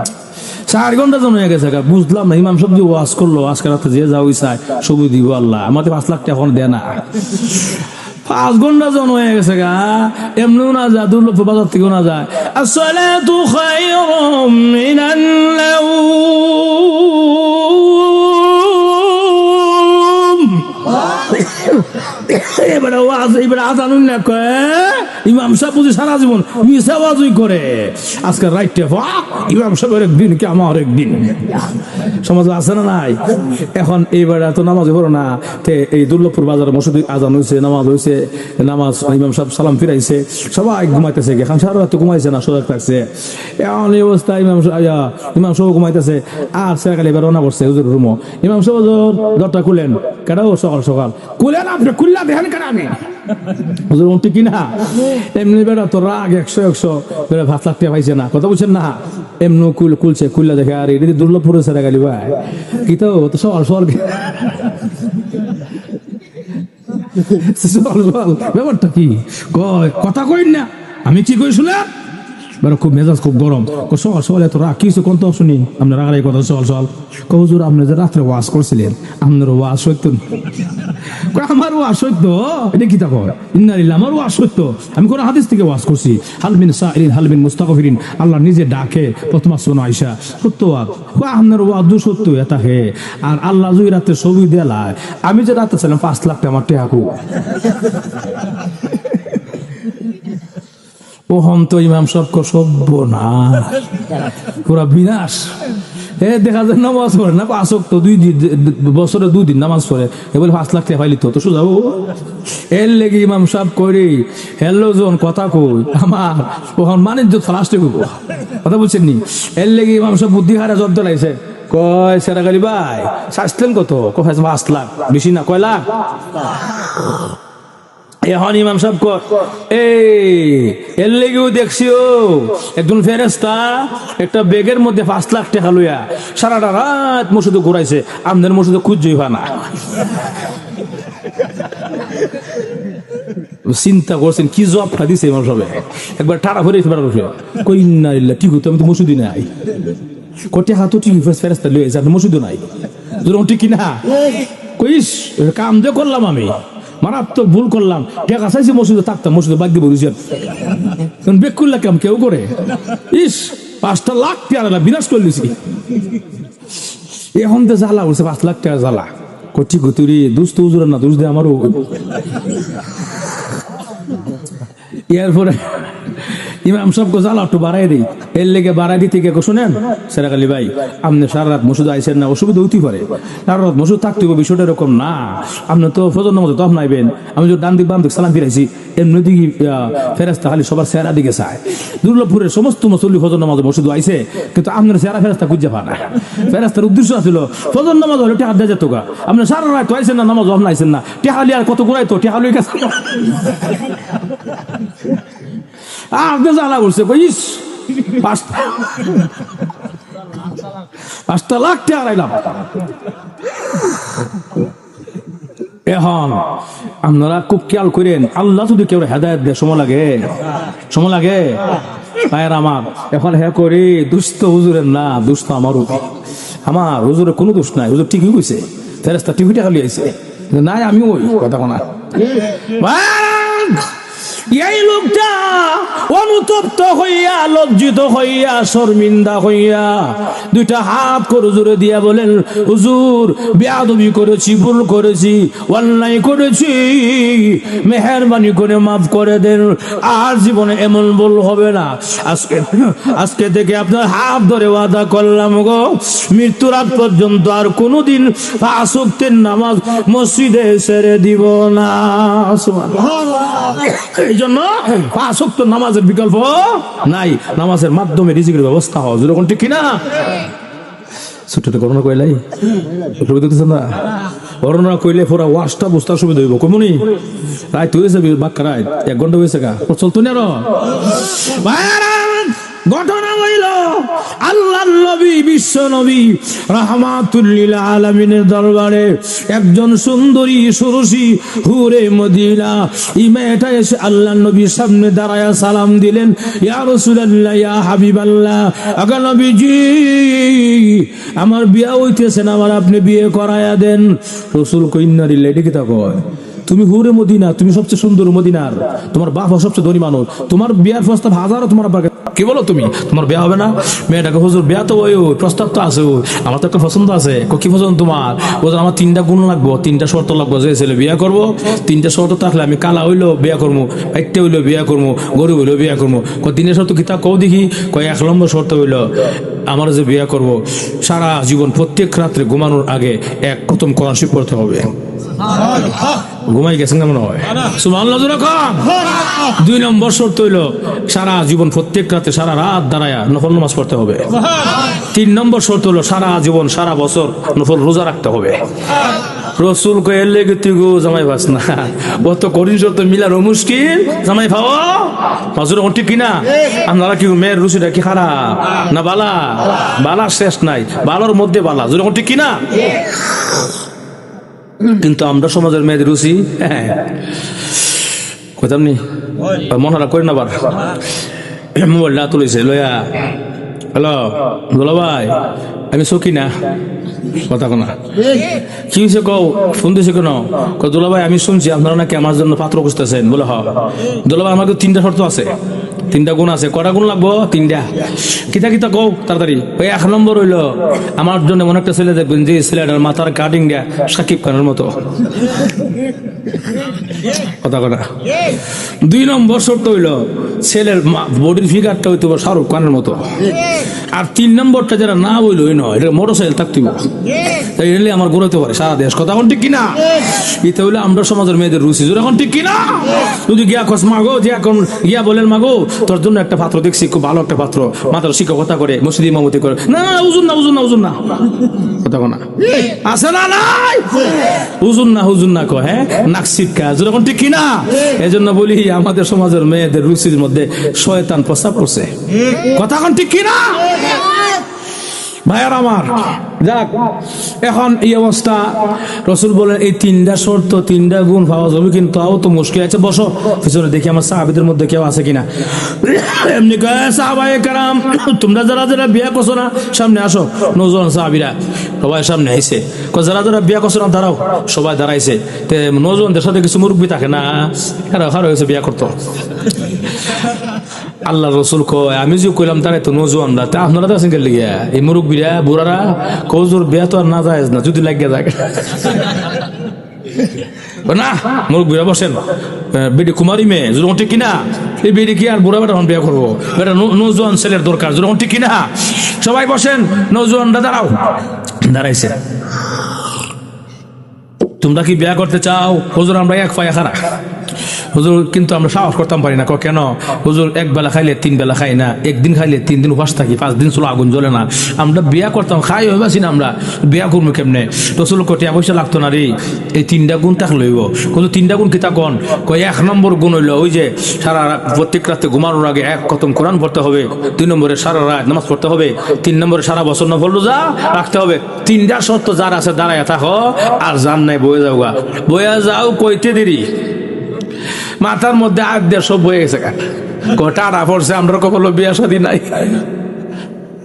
4 ঘন্টা জন হয়ে গেছে, বুঝলাম না। ইমাম সাহেব যে ওয়াজ করলো আজকে রাতে যে যা ওই চায় সবই দিব আল্লাহ, আমাদের 5 লাখ টাকা এখন দেয় না। 5 ঘন্টা জন হয়ে গেছে গা, এমনিও না যায়, দুর্লভ বাজার থেকেও না যায়। আসসালাতু খায়রুম মিনান নাওম। এবারে আজানুন না কয়, ইমাম সাহেব বুঝি সারা জীবন মিশা ওয়াজই করে, আজকে রাইটে ইমাম সাহেবের একদিন কি আমার একদিন, সমাজ আছে না নাই? এখন এইবার তো নামাজ পড়ো না, এই দুর্লভপুর বাজারে মসজিদে আজান হয়েছে, নামাজ হয়েছে, নামাজ ইমাম সাহেব সালাম ফিরাইছে, সবাই ঘুমাইতেছে, এখন সারা রাত ঘুমাইছে না, সজাগ থাকছে। এমন এই অবস্থা ইমাম সাহেব ঘুমাইতেছে, আর সেখানে এবার রওনা করছে হুজুর রুমো। ইমাম সাহেব দরটা খুলেন, কেডা সকাল সকাল খুলেন, আপনি খুললা দেখেন কেন? আমি হুজুর ঠিক কিনা? এমনি বেড়া তো রাগ 100 বেড়া 5 লাখ টাকা পাইছে না, কথা বলছেন না? এমনি খুলছে, খুললা দেখে আর এটি দুর্লভপুরে ছেড়ে গেলি ভাই, কি তো সকাল সকাল ব্যাপারটা কি কথা কইন না, আমি কি কই শুনে খুব মেজাজ খুব গরম। সকাল সকাল এত রাগ কিছু কোন তো শুনি, আপনার রাগার কথা সকাল সকাল। হুজুর আপনি যে রাত্রে ওয়াজ করছিলেন, আপনার ওয়াজ সত্য? আমার ওয়াজ সত্য? এটা কি তা কয়? ইন্নালিল্লাহ, আমার ওয়াজ সত্য। আমি কোন হাদিস থেকে ওয়াজ করছি? হালমিন সাইলিন হালমিন মুস্তাগফিরিন, আল্লাহ নিজে ডাকে প্রথমা শোনা আইসা সত্য ওয়াজ। আপনার ওয়াজ দু সত্য এটা হে, আর আল্লাহ যদি রাতে ছবি দেলায়, আমি যে রাতে ছিলাম 5 লাখ টাকা আমার টেহাকু। ওহম তো ইমাম সব সর্বনাশ, পুরা বিনাশ। দেখা যায় নামাজ পড়ে না, 5 ওয়াক্ত 2 দিন বছরে 2 দিন নামাজ পড়ে, এবার 5 লাখ টাকা পাইলি তো সোজা। এর লেগে ইমাম সাহেব করি হেলো জন কথা কই, আমার ওখান বাণিজ্য ফালাস্টে করবো, কথা বলছেন নি? এর লেগে ইমাম সাহেব বুদ্ধি হারা জব্দ লাগছে, কয় সেরা গালি ভাই শাস্তেন কত? 5 লাখ, বেশি না, কয় লাখ? এখন ইমাম সাহেব এর লেগেও দেখছিও একজন ফেরেস্তা একটা বেগের মধ্যে 5 লাখ টাকা লইয়া সারাটা রাত মসজিদে ঘুরাইছে, আমাদের মসজিদে খুঁজই হয় না। চিন্তা করছেন কি জবটা দিছে ইমাম সাহেব, একবার টাকা ভরে কই না ঠিক হতো, আমি তো মসজিদে নাই, কটি হাত ঠিক ফেরেস্তা লইয়া আপনি মসজিদে নাই, ঠিক কিনা? কইস কাম যে করলাম আমি, মারাত্মক ভুল করলাম, টাকা চাইছি মসজিদে থাকতাম, মসজিদে বাদ দিব বেক করলে কেমন কেউ করে? ইস 5 লাখ টাকা বিনাশ করে দিছি। এখন তো জ্বালা বলছে 5 লাখ টাকা জ্বালা, কটি গতুরি দুষ্ট হুজুর না, দুষ দে আমারও। এরপরে ইমাম সাহেবকে জ্বালা একটু বাড়াই দিই, এর লেগে বাড়াই দিতে গিয়ে শোনেন সেরাক আলী ভাই, আপনি সারা রাত মসজিদ আইসেন না, অসুবিধা হইতে পারে, সারা রাত মসজিদ থাকতে হবে, বিষয়টা এরকম না। আপনি তো ফজর নামাজে তো আপনাইবেন, আমি যদি ডান দিক বাম দিক সালাম ফিরাইছি, এমনি দিকে ফেরেস্তা খালি সবার চেহারা দিকে চায়। দুর্লভপুরের সমস্ত মুসল্লি ফজর নামাজে মসজিদ আইসে, কিন্তু আপনার চেহারা ফেরেস্তা খুঁজে পায় না। ফেরেস্তার উদ্দেশ্য ছিল ফজর নামাজ হলে টেহা দেয় যেত গা, আপনি সারা রাত তো আইসেন না, নামাজ আপনি আইসেন না, টেহালি আর কত ঘুরাই তো টেহালি গেছে। আপনি জ্বালা করছে, কইস 5 লাখ টাকা হারাইলাম। এখন আপনারা খুব খেয়াল করেন, আল্লাহ যদি কেউ হেদায়েত দেয় সময় লাগে ভাইয়ের আমার। এখন হ্যাঁ করি দুষ্ট হুজুরের না, দুষ্ট আমারও, আমার হুজুরের কোনো দোষ নাই, হুজুর ঠিকই কইছে, ফেরেস্তা টিভিটা খালি আইছে নাই, আমি ওই কথা কোনা এই লোকটা অনুতপ্ত হইয়া, লজ্জিত হইয়া, শর্মিন্দা হইয়া দুইটা হাত করে জোরে দিয়া বলেন, হুজুর বেয়াদবি করেছি, ভুল করেছি, অন্যায় করেছি, মেহেরবানি করে মাফ করে দেন, আর জীবনে এমন ভুল হবে না। আজকে থেকে আপনার হাত ধরে ওয়াদা করলাম গো, মৃত্যুর আগ পর্যন্ত আর কোনোদিন পাঁচ ওয়াক্তের নামাজ মসজিদে ছেড়ে দিব না। এই জন্য পাঁচ ওয়াক্ত নামাজের বিকল্প নাই, নামাজের মাধ্যমে রিজিকের ব্যবস্থা হয়। যখন ঠিক কিনা? ছোট্ট করোনা কইলাই না, করোনা কইলে পুরা ওয়াশটা বুঝতে সুবিধা হইব। কমনি রাত হয়েছে, বাক্কা রাত 1 ঘন্টা হয়েছে গা, চলতো না ঘটনা হইল আল্লাহর নবী, বিশ্ব নবী রাহমাতুল লিল আলামিনের দরবারে একজন সুন্দরী সুরসী হুরে মদিনা এই মেয়েটা এসে আল্লাহর নবীর সামনে দাঁড়ায়া সালাম দিলেন, ইয়া রাসূলুল্লাহ, ইয়া হাবিবাল্লাহ, আগা নবীজি আমার বিয়ে হইতেছে না, আমার আপনি বিয়ে করায়া দেন। রাসূল কইনা দিলে, এটা কি তা কয়? তুমি হুরে মদিনা, তুমি সবচেয়ে সুন্দর মদিনার, তোমার বাপ সবচেয়ে ধনী মানুষ, তোমার বিয়ার প্রস্তাব হাজারো তোমার বাবা, কি বলো তুমি, তোমার বিয়া হবে না? মেয়েটাকে, হুজুর বিয়া তো ওই প্রস্তাব তো আছে, আমার তো একটা পছন্দ আছে। কি পছন্দ তোমার? হুজুর আমার 3টা গুণ লাগবো, 3টা শর্ত লাগবো, যে ছেলে বিয়া করবো 3টা শর্ত থাকলে আমি কালা হইলো বিয়া করবো, পাইতে হইলো বিয়া করবো, গরিব হইলো বিয়া করবো। 3টা শর্ত কি তা কও দেখি? 1 নম্বর শর্ত হইলো আমার যে বিয়া করবো সারা জীবন প্রত্যেক রাত্রে ঘুমানোর আগে 1 খতম কোরআন শরীফ পড়তে হবে। ঘুমাই গেছেন কেমন হয়? সুবহানাল্লাহ। 2 নম্বর শর্ত হইলো সারা জীবন প্রত্যেক রাতে সারা রাত দাঁড়ায়া নফল নামাজ পড়তে হবে। 3 নম্বর শর্ত হলো সারা জীবন সারা বছর নফল রোজা রাখতে হবে। রসুল কইলে তুই গো জামাই পাস না, অত কঠিন শর্ত মিলানো মুশকিল, জামাই পাওয়া মাজুর ঠিক কিনা? আপনারা কি মেয়ের রুচিটা কি খারাপ না বালা? বালা শেষ নাই, বালার মধ্যে বালা, যখন ঠিক কিনা? কিন্তু আমরা সমাজের মেয়েদের রুচি কইতাম নি, মনারা করেন আবার মোবাইলটা তুলেছে লইয়া, হ্যালো দুলা ভাই আমি সখী না, কথা কোনা কি হয়েছে কও, ফোন দিয়েছে কেন? দুলা ভাই আমি শুনছি আপনারা নাকি আমার জন্য পাত্র খুঁজতেছেন। বলে হ দুলা ভাই, আমাকে 3টা শর্ত আছে, 3টা গুণ আছে। কটা গুণ লাগবো? 3টা। কিতা কিতা কও তাড়াতাড়ি। ওই 1 নম্বর হইলো আমার জন্য মনে একটা ছেলে দেখবেন যে ছেলেটার মাথার কাটিং দেয়া সাকিব খানের মতো, কথা কথা। 2 নম্বর শর্ত হইলো ছেলের বডির ফিগারটা হইতে শাহরুখ খানের মতো। আর 3 নম্বরটা যারা না হইলো ওই নয়, এটা মোটরসাইকেল থাকতে হবে, আমার গড়াইতে পারে সারা দেশ, কথা এখন ঠিক কিনা? এটা হইলো আমরা সমাজের মেয়েদের রুচি, এখন ঠিক কিনা? যদি গিয়া খোঁজ মাগো, যে এখন গিয়া বলেন মাগো তোর জন্য একটা পাত্র দেখছি, খুব ভালো একটা পাত্র, মাত্র শিক্ষকতা করে, মসজিদ ইমামতি করে, না না হুজুর না, হুজুর না, হুজুর না, কথা না আছে না নাই, হুজুর না, হুজুর না কয়, হ্যাঁ নাক শিক্ষা, এখন ঠিক কিনা? এই জন্য বলি আমাদের সমাজের মেয়েদের রুচির মধ্যে শয়তান প্রস্তাব করছে, কথা এখন ঠিক কিনা? ভাইয়ার আমার, যাক এখন এই অবস্থা, রসুল বলেন এই 3টা শর্ত 3টা গুণ পাওয়া যাবে, কিন্তু তাও তো মুশকিল আছে। বসো পিছনে দেখি আমার সাহাবীদের মধ্যে কেউ আছে কিনা। এমনি সাহাবায়ে কেরাম, তোমরা যারা যারা বিয়া করছো না সামনে আসো। নওজোয়ান সাহাবীরা সবাই সামনে আইছে, যারা যারা বিয়া করছো না দাঁড়াও। সবাই দাঁড়াইছে। নওজোয়ানদের সাথে কিছু মুরব্বী থাকে না, খারাপ হয়েছে বিয়া করতো। আল্লাহ রসুল কয় আমি যে কইলাম তারা তো নওজোয়ানরা, তা আপনারা তো আছেন কে লিগিয়া? এই মুরব্বীরা বুড়ারা কজোর বিয়া তো আর না যায় না, যদি লাগিয়ে থাকে না। মুরব্বীরা বসেন, বেডি কুমারী মেয়ে যখন ঠিক কিনা, এই বেডি কি আর বুড়া বেটা বিয়া করবো? বেটা নওজোয়ান ছেলের দরকার, যখন ঠিক কিনা? সবাই বসেন, নওজোয়ানরা দাঁড়াও। দাঁড়াইছে, তোমরা কি বিয়া করতে চাও? হুজুর আমরা 1 পায়া খারা। হুজুর কিন্তু আমরা সাহস করতাম পারি না। কেন? হুজুর 1 বেলা খাইলে 3 বেলা খাই না, 1 দিন খাইলে 3 দিন উপাস থাকি, 5 দিন চলো আগুন জ্বলে না। আমরা বিয়া করতাম, খাই হইবাছি না, আমরা বিয়া করবো কেমনে? রসুল কটিয়া পয়সা লাগতো না রে, এই 3টা গুণ থাকলে হইব। কিন্তু 3টা গুণ কিতা কোন? 1 নম্বর গুণ হইলো ওই যে সারা প্রত্যেক রাতে ঘুমানোর আগে 1 খতম কোরআন পড়তে হবে। 2 নম্বরে সারা রাত নামাজ পড়তে হবে। 3 নম্বরে সারা বছর নফল রোজা রাখতে হবে। 3টা শর্ত যার আছে দাঁড়ায় থাকো, আর জান নাই বয়ে যাও গা। বয়ে যাও কইতে দেরি, মাথার মধ্যে আগ দিয়ে সব বয়ে গেছে, টাটা পড়ছে, আমরা কখনো বিয়া শাদী নাই।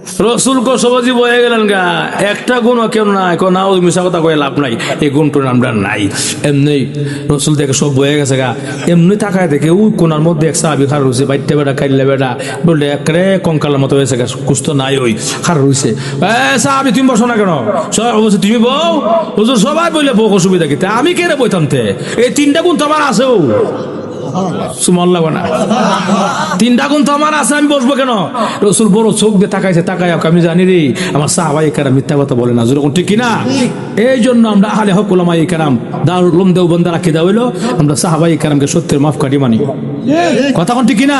রসুল কো সবাজি বয়ে গেলেন গা, একটা গুণ কেউ নাই, কোন নাও মিশা কথা কয়ে লাভ নাই, এই গুণটা আমরা নাই। এমনি রসুল দেখে সব বয়ে গেছে গা, এমনি তাকায় দেখে ওই কোনার মধ্যে এক সাহাবি খার রয়েছে, বাইটে বেড়া খাইলে বেড়া বললে একরে কঙ্কালের মতো হয়েছে গা, কুস্ত নাই ওই খার রয়েছে। সাহাবি তুমি বসো না কেন? সবাই বলছে তুমি বউ। হুজুর সবাই বললে বউ অসুবিধা কি, আমি কে রে বইতাম তে? এই তিনটা গুণ তো আমার আছেও, সুমান লাগবে না, তিনটা গুণ তো আমার আছে, আমি বসবো কেন? রসুল বড় চোখ দিয়ে তাকাইছে, তাকাই আমি জানি রে আমার সাহাবায়ে কেরাম মিথ্যা কথা বলে না, যেরকম ঠিক কিনা। এই জন্য আমরা আহলে হক উলামায়ে কেরাম দারুল উলুম দেওবন্দ রাখিদা হইলো আমরা সাহাবায়ে কেরামকে সত্যের মাপকাঠি মানি। কথা কোন ঠিক কিনা?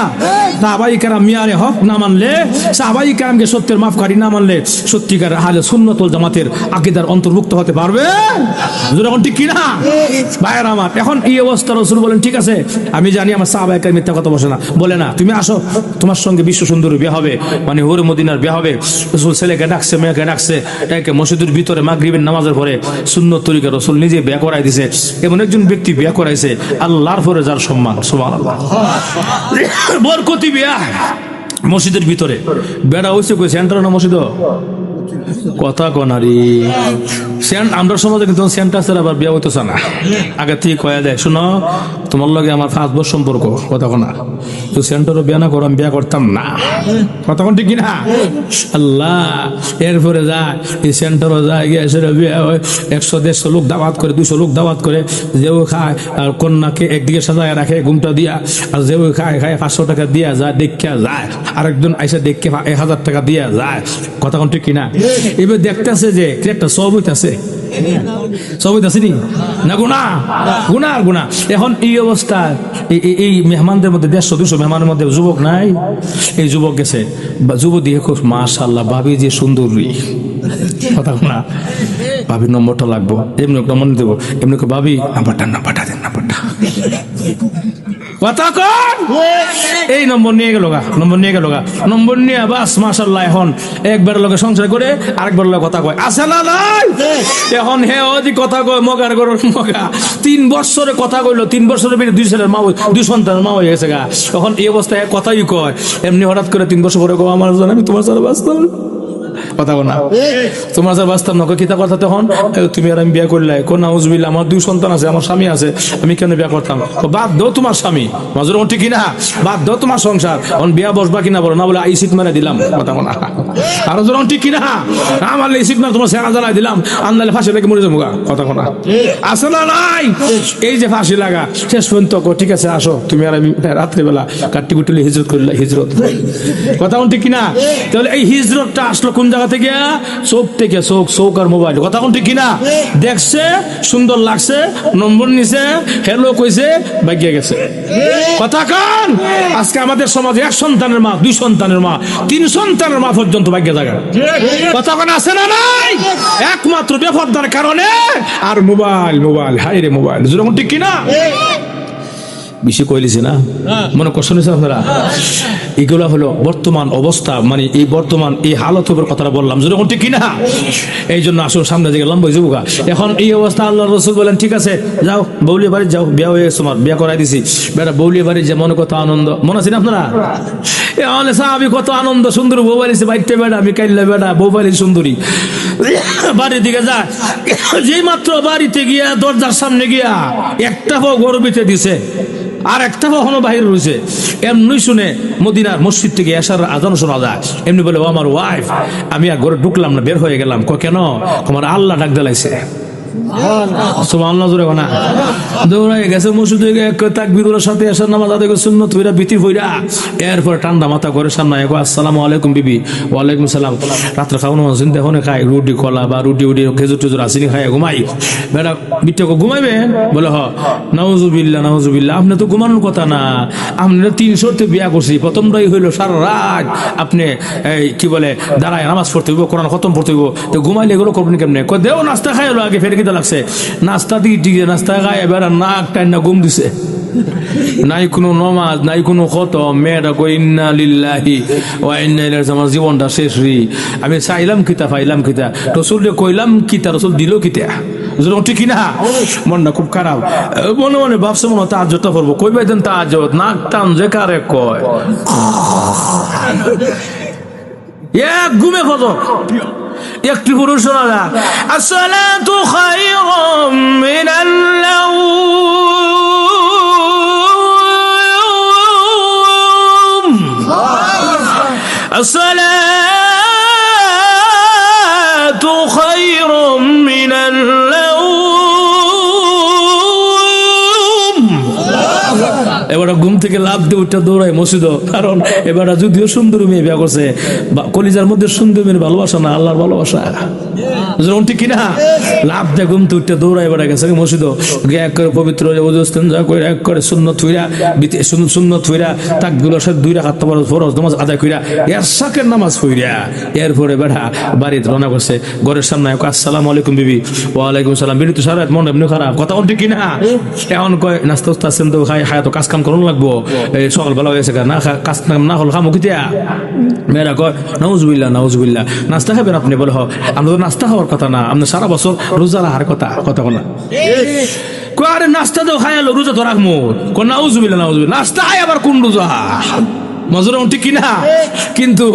সাহাবায়ে কেরাম মিয়ারে হক না মানলে, সাহাবায়ে কেরামকে সত্যের মাপকাঠি না মানলে সত্যিকার আহলে সুন্নাত ওয়াল জামাতের আকীদার অন্তর্ভুক্ত হতে পারবে যেরকম ঠিক কিনা ভাইয়েরা আমার। এখন এই অবস্থা রসুল বলেন ঠিক আছে আমি জানি আমার সাহাবায়ে কেরাম মিথ্যা কথা বলে না, তুমি আসো তোমার সঙ্গে বিশ্ব সুন্দরী বিয়ে হবে, মানে হুরে মদিনার বিয়ে হবে। রসুল ছেলেকে ডাকছে, মেয়েকে ডাকছে, এটাকে মসজিদের ভিতরে মাগরিবের নামাজের পরে সুন্নত তরিকা রসুল নিজে বিয়ে করাই দিছে। এমন একজন ব্যক্তি বিয়ে করাইছে আল্লাহর পরে যার সম্মান, সুবহানাল্লাহ, বরকতি বিয়া মসজিদের ভিতরে। বেড়া হয়েছে কই সেন্টার না মসজিদ, কথা কনারি আমরা সমাজে কিন্তু সেন্টার ছাড়া আবার বিয়ে হইতেছে না, আগে থেকে কয়া দেয় শোনো তোমার লগে আমার 5 বছর সম্পর্ক, কথা কনা তো সেন্টারও বিয়ে না করো আমি বিয়ে করতাম না, কথা কোন ঠিক কিনা আল্লাহ। এরপরে যায় এই সেন্টারও যায় গিয়ে সেটা বিয়ে হয়, 100-150 লোক দাওয়াত করে, 200 লোক দাওয়াত করে, যেও খায় আর কন্যাকে একদিকে সাজায় রাখে ঘুমটা দিয়া, আর যেও খায় 500 টাকা দিয়া যায়, দেখা যায় আরেকজন আইসা দেখে 1000 টাকা দিয়া যায়, কথা কোন ঠিক কিনা। এবার দেখতেছে যে একটা সব হইতাছে, সব হইতাছে নি না গুণা গুণা আর গুণা। এখন এই অবস্থা এই মেহমানদের মধ্যে 150-200 মেহমানের মধ্যে যুবক নাই, এই যুবক গেছে, যুবক দিয়ে খুব মাশাআল্লাহ ভাবি যে সুন্দরী, কথা না ভাবির নম্বরটা লাগবো, এমনি নম্বর দেবো, এমনি ভাবি নাম্বারটা দেন নাম্বারটা, কথা কন এই নম্বর নিয়ে গেল গা, নম্বর নিয়ে বাস মাশাআল্লাহ এখন একবার লগে সংসার করে আরেকবার লগে কথা কয়, আছে না নাই? এখন হে ওদি কথা কয় মগার গরুর মগা, 3 বছরে কথা কইলো, 3 বছরের ভিতরে 2 ছেলের মা, 2 সন্তানের মা হয়ে গেছে গা। এখন এই অবস্থায় কথাই কয়, এমনি হঠাৎ করে 3 বছর পরে কয় আমার জান আমি তোমার সাথে বাঁচতাম, কথা বল না তোমার সাথে বাঁচতাম না, কিতা কথা তখন তুমি আর আমি বিয়ে করলে, কোন নাউজুবিল্লাহ আমার 2 সন্তান আছে, আমার স্বামী আছে, আমি কেন বিয়ে করতাম? বাদ দাও তোমার স্বামী, মাজুর ঠিক কিনা, বাদ দাও তোমার সংসার, এখন বিয়া বসবা কিনা বলো না, বলে এই সিট মারা দিলাম, কথা বল না আরো যখন ঠিক কিনা, আমার এই সিট মারা তোমার সেরা জ্বালাই দিলাম, আন্দালে ফাঁসি লেগে মরে যাবো, কথা বল না আসে না নাই? এই যে ফাঁসি লাগা শেষ পর্যন্ত ঠিক আছে আসো তুমি আর আমি রাত্রিবেলা কাটি কুটিলে হিজরত করলে, হিজরত, কথা ঠিক কিনা। তাহলে এই হিজরতটা আসলো কোন জায়গা থেকে? চোখ থেকে, চোখ আর মোবাইল, কথা কোন ঠিক কিনা। দেখছে সুন্দর লাগছে, নম্বর নিছে, হ্যালো কইছে, ভাগ্যে গেছে, কথা কান। আজকে আমাদের সমাজে 1 সন্তানের মা, 2 সন্তানের মা, 3 সন্তানের মা পর্যন্ত ভাগ্যে জায়গা, কথা কান আছে না নাই? একমাত্র বেপরদার কারণে। আর মোবাইল হাই রে মোবাইল, যেরকম ঠিক কিনা বেশি কইলিছি না, মনে কষ্ট নিয়েছেন আপনারা। এগুলো হলো বর্তমান অবস্থা, মানে এই বর্তমান এই হালত উপর কথাটা বললাম, যেরকম ঠিক কিনা। এই জন্য আসুন সামনে দিকে লম্বা যাবো। এখন এই অবস্থা আল্লাহ রসুল বলেন ঠিক আছে যাও বৌলিয়া বাড়ি যাও, বিয়া হয়ে গেছে, তোমার বিয়া করাই দিছি, বেটা বৌলিয়া বাড়ি যে মনে কত আনন্দ, মনে আছেন আপনারা? আমি কত আনন্দ, সুন্দর বউ বাড়িছে, বাইতে বেটা আমি কাইলে বেটা বউ বাড়ি সুন্দরী, বাড়ির দিকে যায়, যেই মাত্র বাড়িতে গিয়া দরজার সামনে গিয়া একটা গরবিতে দিছে, আর একটা কখনো বাহির রয়েছে, এমনি শুনে মদিনার মসজিদ থেকে এশার আজান শোনা যায়, এমনি বলে ও আমার ওয়াইফ, আমি আর ঘরে ঢুকলাম না, বের হয়ে গেলাম। কেন? আমার আল্লাহ ডাক দিলাইছে, সুবহানাল্লাহ জোরে না, দৌড়াই গেছে মসজিদে, তাকবীরের সাথে এশার নামাজ আদায় করে সুন্নত হইরা বিতির হইরা, এরপর ঠান্ডা মাথা করে সামনে আসসালামু আলাইকুম বিবি, ওয়ালাইকুম সালাম, রাত্রে খাওয়ানো চিন্তা হনে খাই রুটি কলা বা রুটি খেজুর টেজুর আসিনি খাই ঘুমাই, বেটা বিটকে ঘুমাইবে, বলে হ নাউজুবিল্লাহ, আপনি তো ঘুমানোর কথা না, আপনি 300তে বিয়া করছি, প্রথমটাই হইলো সারা রাত আপনি এই কি বলে দাঁড়ায় নামাজ পড়তে হইব, কোরআন খতম পড়তে হইব, তো ঘুমাইলে এগুলো করবেন কেমনে? দেও নাস্তা খাই হলো আগে, ফের কিতা লাগছে নাস্তা দিয়ে নাস্তা খাই, এবার নাক টাইন না ঘুম দিছে, নাই কোনো নমাজ নাই কোনো খতম, মেয়েটা কই ইন্না লিল্লাহি ওয়া ইন্না ইলাইহি রাজিউন, আমার জীবনটা শেষ রে, আমি চাইলাম কিতা পাইলাম কিতা, রসুলকে কইলাম কিতা, রসুল দিল কিতা, ঠিক কিনা। মনটা খুব খারাপ, মনে ভাবছে মনে তাহাজ্জুদটা পড়বো, কইবে দেন তাহাজ্জুদ, নাক টান যে কারে কয় এক ঘুমে ফজর। একটি পুরুষ শোনা যাক, আসসালাতু খায়রুম মিনাল নাওম, আসসালাতু খায়রুম মিনাল নাওম। এবার ঘুম থেকে লাফ দিয়ে উঠে দৌড়ায় মসজিদ, কারণ এবার যদিও সুন্দর মেয়ে বিয়ে করছে, কলিজার মধ্যে সুন্দর মেয়ের ভালোবাসা না আল্লাহর ভালোবাসা, ঠিক কিনা? লাভ দিয়ে ঘুম থেকে উঠতে দৌড়ায় এবার গেছে মসজিদ, এক করে পবিত্র এক করে সুন্নত হইরা সুন্নত হইরা তাকগুলোর সাথে 2 রাকাত ফরজ নামাজ আদায় কইরা এরশাকের নামাজ পড়িয়া এরপরে বেড়া বাড়িতে রওনা করছে। ঘরের সামনে আসসালামু আলাইকুম বিবি। ওয়ালাইকুম সালাম। বিবি তো সারা রাত মন এমনি খারাপ, কথা ঠিক কিনা? এখন কয় নাস্তা উস্তা আছেন তো খাই তো কাজ কাম করুন লাগবো, সকালবেলা হয়েছে না কাজ কাম না হল খামো কিতিয়া? মেয়েরা কয় নাউজুবিল্লাহ নাউজুবিল্লাহ। নাস্তা খাবেন আপনি? বলে হ, আমরা তো নাস্তা খাওয়ার কথা না, আপনার সারা বছর রোজা রাখার কথা, কথা বলা। আরে নাস্তা তো খাই আলো, রোজা তো রাখবো। নাউজুবিল্লাহ নাউজুবিল্লাহ, নাস্তা খাই আবার কোন রোজা? মজুর ঠিক কিনা? কিন্তু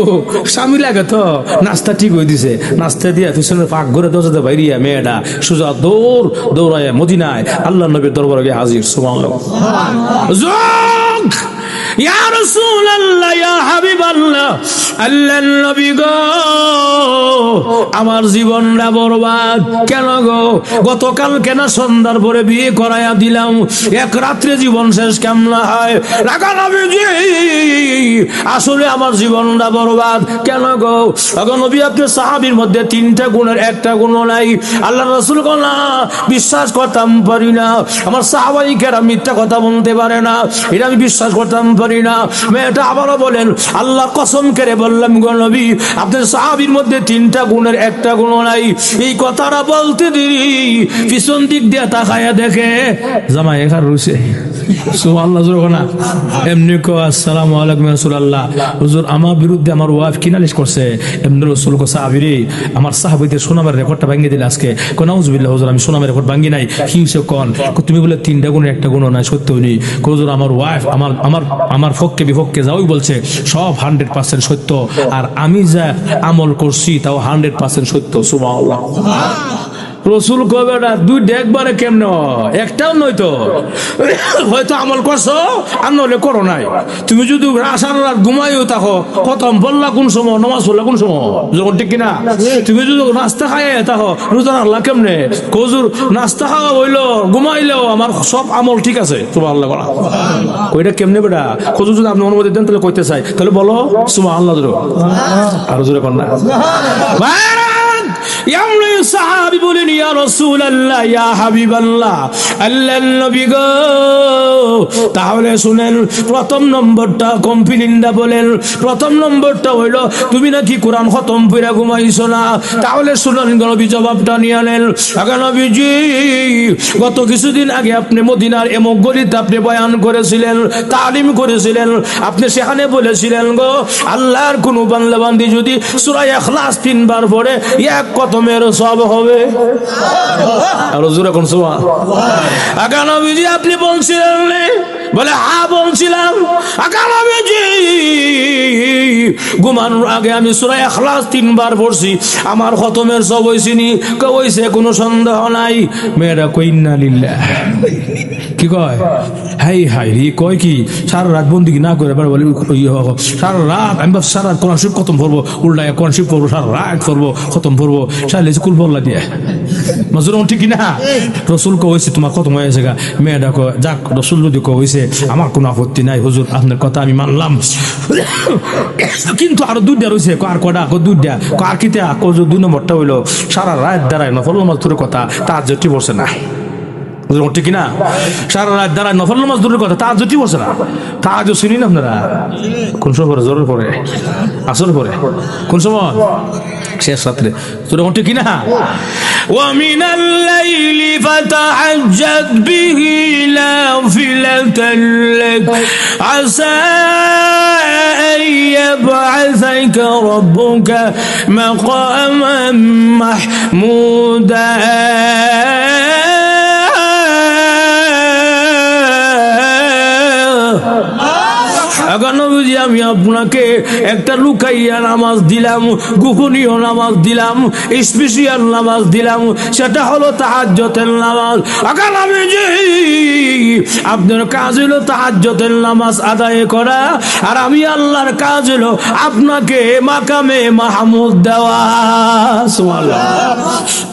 স্বামী লাগে তো নাস্তা ঠিক হয়ে দিছে, নাস্তা দিয়া পিছনের পাক ঘরে দরজাতে বাইরিয়া মেয়েটা সোজা দৌড়ায় মদিনায় আল্লাহ নবীর দরবারে গিয়ে হাজির। সুবহানাল্লাহ, ইয়া রাসূলুল্লাহ, ইয়া হাবিবাল্লাহ, আল্লাহর নবী গো, আমার জীবনটা বরবাদ কেন গো? গতকাল কেন সন্ধ্যার পরে বিয়ে করাইয়া দিলাম, এক রাত্রে জীবন শেষ কেমন হয়? রাখা নবীজি, আসলে আমার জীবনটা বরবাদ কেন গো? নবী, আপনি সাহাবীর মধ্যে 3টা গুণের একটা গুণ নাই। আল্লাহ রাসূল না বিশ্বাস করতাম পারি না, আমার সাহাবাই কেরাম মিথ্যা কথা বলতে পারে না, এটা আমি বিশ্বাস করতাম পারি না। মেয়েটা আবারও বলেন, আল্লাহ কসম করে বললাম গো নবী, আপনার সাহাবীর মধ্যে 3টা গুণের একটা গুণ নাই। এই কথাটা বলতে দিই পিছন দিক দিয়ে তাকায়া দেখে জামাই এখানে রয়েছে। সুবহানাল্লাহ, না এমনি কো আসসালামু আলাইকুম রাসূলুল্লাহ, হুজুর আমার বিরুদ্ধে আমার ওয়াইফ কি নালিশ করছে? এমনি রাসূল কো সাহাবীরে আমার সাহাবীদের সুনামের রেকর্ডটা ভাঙিয়ে দিলে আজকে। কো নাউজুবিল্লাহ হুজুর, আমি সুনামের রেকর্ড ভাঙি নাই। কি হইছে কোন? তুমি বলে 3টা গুণের একটা গুণ নাই, সত্য হইনি। কো হুজুর আমার ওয়াইফ আমার পক্ষে বিপক্ষে যাওই বলছে, সব 100% সত্য, আর আমি যা আমল করছি তাও 100% সত্য। সুবহানাল্লাহ। রসুল কবে না 2টা একবারে কেমন? একটাও নয় তো, হয়তো আমল করছো আর নইলে করো নাই। তুমি যদি আসার রাত ঘুমাইও থাকো, খতম বললা কোন সময়, নামাজ পড়লা কোন সময়, যখন ঠিক কিনা? তুমি যদি নাস্তা খাই থাকো, রোজা রাখলা কেমনে? কজুর নাস্তা খাওয়া হইলো ঘুমাইলেও আমার সব আমল ঠিক আছে। সুবহানাল্লাহ করা ওইটা কেমনে বেটা? কজুর যদি আপনি অনুমতি দেন তাহলে কইতে চাই, তাহলে বলো সুবহানাল্লাহ। আর জোরে কর না। সাহাবী বলেন, ইয়া রাসূলুল্লাহ, ইয়া হাবিবাল্লাহ, আল্লাহর নবী গো, তাহলে শুনেন প্রথম নম্বরটা কমপ্লেইনটা বলেন। প্রথম নম্বরটা হইল তুমি নাকি কোরআন খতম কইরা ঘুমাইছো না। তাহলে শুনেন নবী জবাবটা নিয়ে নেন। আগে নবীজি, গত কিছুদিন আগে আপনি মদিনার এমক গলিতে আপনি বয়ান করেছিলেন, তালিম করেছিলেন, আপনি সেখানে বলেছিলেন গো, আল্লাহর কোন বান্দা বান্দি যদি সূরা ইখলাস 3 বার পড়ে এক কতমের সব হবে। আর জোরে কোন সুবহানাল্লাহ। আগে নবীজি আপনি বলছিলেন, বলে হ্যাঁ বলছিলাম। আগে নবীজি, ঘুমানোর আগে আমি সূরা ইখলাস 3 বার পড়ছি, আমার খতমের সব হইছিনি। কইছে কোনো সন্দেহ নাই। মেয়েরা কই ইন্না লিল্লাহ, কি কয়? হাই হাই রে, কয় কি সারা রাত বন্দিগি না করে বলি সারা রাত আমি সারা রাত কোরআন শরীফ খতম করবো, উল্টা কোরআন শরীফ পড়বো, সারা রাত করবো, খতম করবো, সারা কুল বললা দিয়ে মাজুর ঠিক না? রসুল কইছে তোমার খতম হয়ে গেছে গা। মেয়েটা কয় যাক, রসুল যদি কইছে আমার কোনো আপত্তি নাই হুজুর, আপনার কথা আমি মানলাম, কিন্তু আরো 2টা রয়েছে। আর কটা? 2টা। আর কিতে? 2 নম্বরটা হইলো সারা রাত দাঁড়ায় নফল নামাজ দূরের কথা তার জটি পড়ছে না। ঠিক না? সারা রাত দাঁড়ায় নফল নামাজ দূরের কথা তার জটি পড়ছে না। তাজ শুনি না আপনারা? কোন সময় পরে? জোরের পরে, আসর পরে, কোন সময়? শেষ রাত্রে। ঠিক কিনা? ومن الليل فتهجد به نافلة لك عسى أن يبعثك ربك مقاما محمودا। যে আমি আপনাকে একটা লুকাইয়া নামাজ দিলাম, গোপনীয় নামাজ দিলাম, স্পেশাল নামাজ দিলাম, সেটা হলো তাহাজ্জুদের নামাজ। আকাল আমি যে আপনার কাজ হলো তাহাজ্জুদের নামাজ আদায় করা, আর আমি আল্লাহর কাজ হলো আপনাকে মাকামে মাহমুদ দেওয়া। সুবহানাল্লাহ।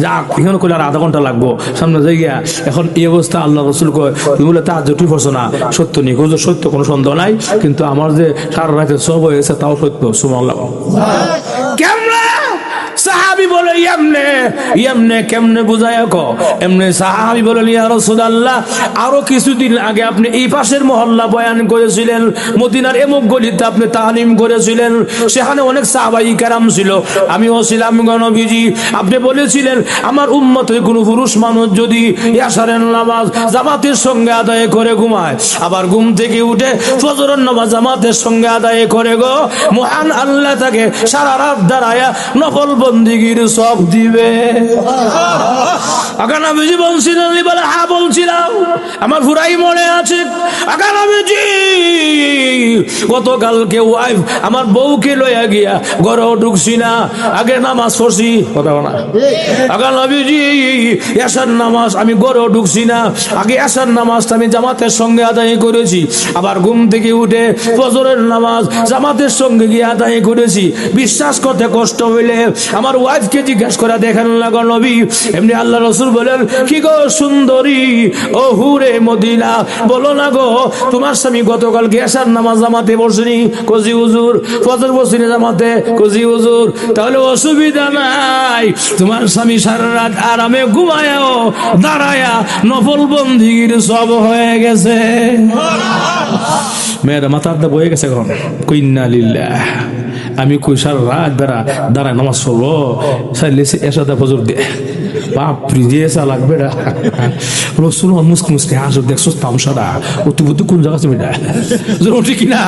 যাক, এখন কইলে আর আধা ঘন্টা লাগবো সামনে যাইয়া। এখন এই অবস্থা আল্লাহ রাসূল কয়, তুমি বলে তাহাজ্জুদ পড়ছো না, সত্য নেই। হুজুর সত্য, কোনো সন্দেহ নাই, কিন্তু আমার যে সারা রাতে সব হয়েছে তাও সত্য। সুবহানাল্লাহ। কেমনে সাহাবী বলে এমনে এমনে কেমনে বুঝায় কো? এমনে সাহাবী বলেন, ইয়া রাসূলুল্লাহ, আরো কিছুদিন আগে আপনি এই পাশের মহল্লা বয়ান করেছিলেন, মদিনার এমুক গলিতে আপনি তালিম করেছিলেন, সেখানে অনেক সাহাবাই কেরাম ছিল, আমিও ছিলাম নবীজি। আপনি বলেছিলেন আমার উম্মতের কোনো পুরুষ মানুষ যদি ইয়াশারের নামাজ জামাতের সঙ্গে আদায় করে ঘুমায়, আবার ঘুম থেকে উঠে ফজরের নামাজ জামাতের সঙ্গে আদায় করে গো, মহান আল্লাহ তাকে সারা রাত দাঁড়ায়া নফল বন্দিগির সব দিবে। আকা নবীজি বলছিলেন, বলে হ্যাঁ বলছিলাম, আমার পুরাই মনে আছে। আকা নবীজি গতকালকে ওয়াইফ আমার বউকে লইয়া গিয়া ঘরেও ঢুকছি না, আগে নামাজ পড়ছি, কথা না। আকা নবীজি এশার নামাজ আমি ঘরেও ঢুকছি না, আগে এশার নামাজটা আমি জামাতের সঙ্গে আদায় করেছি, আবার ঘুম থেকে উঠে ফজরের নামাজ জামাতের সঙ্গে গিয়ে আদায় করেছি। বিশ্বাস করতে কষ্ট হইলে আমার ওয়াইফকে জিজ্ঞেস করে দেখেন না গো নবী। এমনি আল্লাহ রাসূল বলেন, কি গো সুন্দরী ও হুরে মদিনা, বলো না গো তোমার স্বামী গতকালকে এশার নামাজ জামাতে পড়ছেনি? কোজি হুজুর। ফজর পড়ছেনি জামাতে? কোজি হুজুর। তাহলে অসুবিধা নাই, তোমার স্বামী সারা রাত আরামে ঘুমায়ও দাঁড়ায়া নফল বন্দিগির সব হয়ে গেছে। মেয়েরা মাথার দা বয়ে গেছে এখন, কইন্না লিল্লাহ। আমি কই সারা রাত বেড়া দাঁড়ায় নামাজ পড়বো, চাইলে এসাদা ফজর দে, বাপরি দিয়েছা লাগবে না। রসুল মুসকে মুসকে হাসো, দেখছো তামসারা অত বুদ্ধি কোন জায়গা আছে মেয়েটা, ওটি কিনা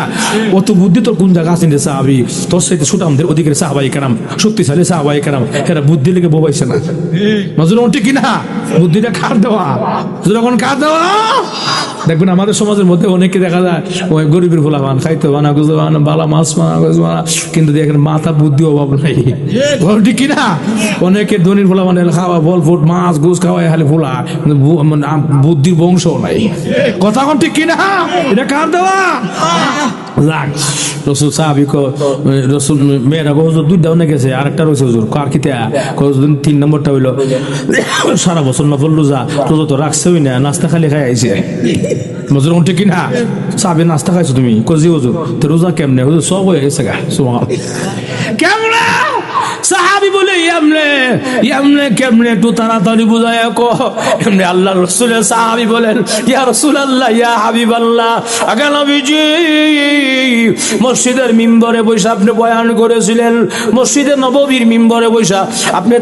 অত বুদ্ধি তোর কোন জায়গা আছে সাহাবি, তোর সাথে সুটামদের অধিকারী সাহাবাই কেরাম, শক্তিশালী সাহাবাই কেরাম, এরা বুদ্ধি লেগে বোবাইছে না। নজর ওটি কিনা বুদ্ধিটা কার দেওয়া, যখন কার দেওয়া। দেখবেন আমাদের সমাজের মধ্যে অনেকে দেখা যায় ওই গরিবের ভোলা বান খাইতে বানা গুজো বানা বালা মাছ বানা গুজো বানা, কিন্তু দেখেন মাথা বুদ্ধি অভাব নাই, ঠিক কিনা। অনেকে ধনির ভোলা মানে খাওয়া বল ফুট মাছ গুজ খাওয়াই খালি ভোলা, বুদ্ধির বংশ নাই। কথা কোন ঠিক কিনা? এটা কার দেওয়া? রসুল সাহাবি রসুল মেয়েরা হুজুর দুধ দেওয়া গেছে, আরেকটা রয়েছে হুজুর কার কিতা, 3 নম্বরটা হইলো সারা বছর নফল রোজা রোজা তো রাখছেই না, নাস্তা খালি খাই আইছে। নজর ঠিক কিনা? সাহাবি নাস্তা খাইছো তুমি? কজি হুজুর। তো রোজা কেমনে? হুজুর সব হয়ে গেছে গা। কেমনে? সাহাবি বলে এমনে এমনে কেমনে, একটু তাড়াতাড়ি বুঝায় কো। এমনি আল্লাহ রাসূলের সাহাবি বলেন, ইয়া রাসূলুল্লাহ ইয়া হাবিবাল্লাহ, আগে নবীজি মসজিদের মিম্বরে বসে আপনি বয়ান করেছিলেন, মসজিদে নববীর মিম্বরে বসে আপনি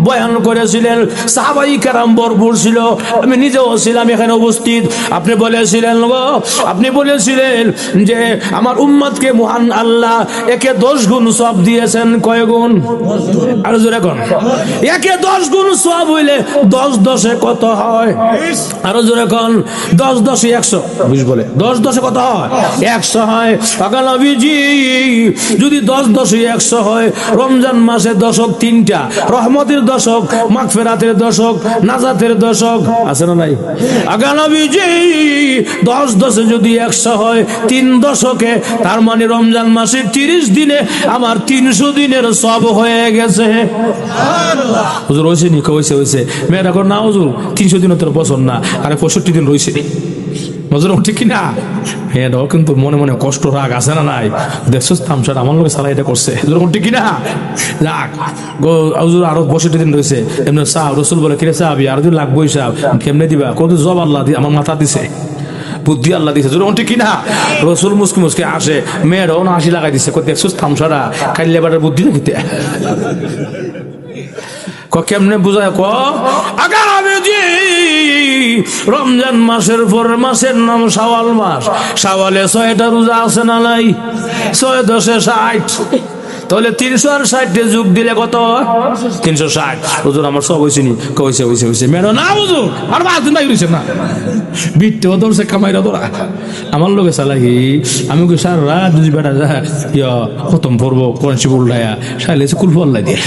বয়ান করেছিলেন, সাহাবাই কেরাম ভরপুর ছিল, আমি নিজেও ছিলাম এখানে উপস্থিত। আপনি বলেছিলেন গো, আপনি বলেছিলেন যে আমার উম্মতকে মহান আল্লাহ একে 10 গুণ সওয়াব দিয়েছেন। কয় গুণ? আর জোরে কোন? একে 10 গুণ সওয়াব হইলে 10 10 কত হয়? আর জোরে কোন? 10 10 100। বুঝ বলে 10 10 কত হয়? 100 হয়। পাগল নবীজি যদি 10 10 100 হয়, রমজান মাসে দশক 3টা, রহমতের দশক, মাগফিরাতের দশক, নাজাতের দশক আছে না নাই? পাগল নবীজি 10 10 যদি 100 হয় 3 দশকে, তার মানে রমজান মাসে 30 দিনে আমার 300 দিনের সব হয়ে গেছে। হুজুর হইছে নি? কইছে হইছে। মেয়েরা কর না হুজুর 300 দিন তোর পছন্দ না, আরে 65 দিন রইছে। নজর ঠিক কিনা? মেয়েরাও কিন্তু মনে মনে কষ্ট রাগ আছে না নাই? দেখছো তামসার আমার লোক সারা এটা করছে, ঠিক কিনা? যাক গো হুজুর আরো 65 দিন রয়েছে। এমনি সাহাব রসুল বলে, কিরে সাহাবি আরো দিন লাগবো, হিসাব কেমনে দিবা? কত জব আল্লাহ আমার মাথা দিছে, বুদ্ধি আল্লাহ দিছে, ঠিক কিনা? রসুল মুসকি মুসকি আসে, মেয়েরাও না হাসি লাগাই দিছে, দেখছো তামসারা খাইলে এবার বুদ্ধি দেখিতে কেমনে বুঝায় ক। আগার আমি রমজান মাসের পর মাসের নাম শাওয়াল মাস, শাওয়ালে 6টা রোজা আছে না নাই? 6 10 60, তাহলে 360 যোগ দিলে কত? 360। হুজুর আমার সব হইছে নি? হইছে মেরো না হুজুর, আর 5 দিন বাকি রইছে না। বিটতে ধরছে কামাইরা ধরা আমার লোকে চালাকি। আমি কই সারা রাত যদি বেটা যা খতম পড়বো কোরআন শরীফ উল্টায়া সাইলে কুলফ আল্লাহ দিয়া।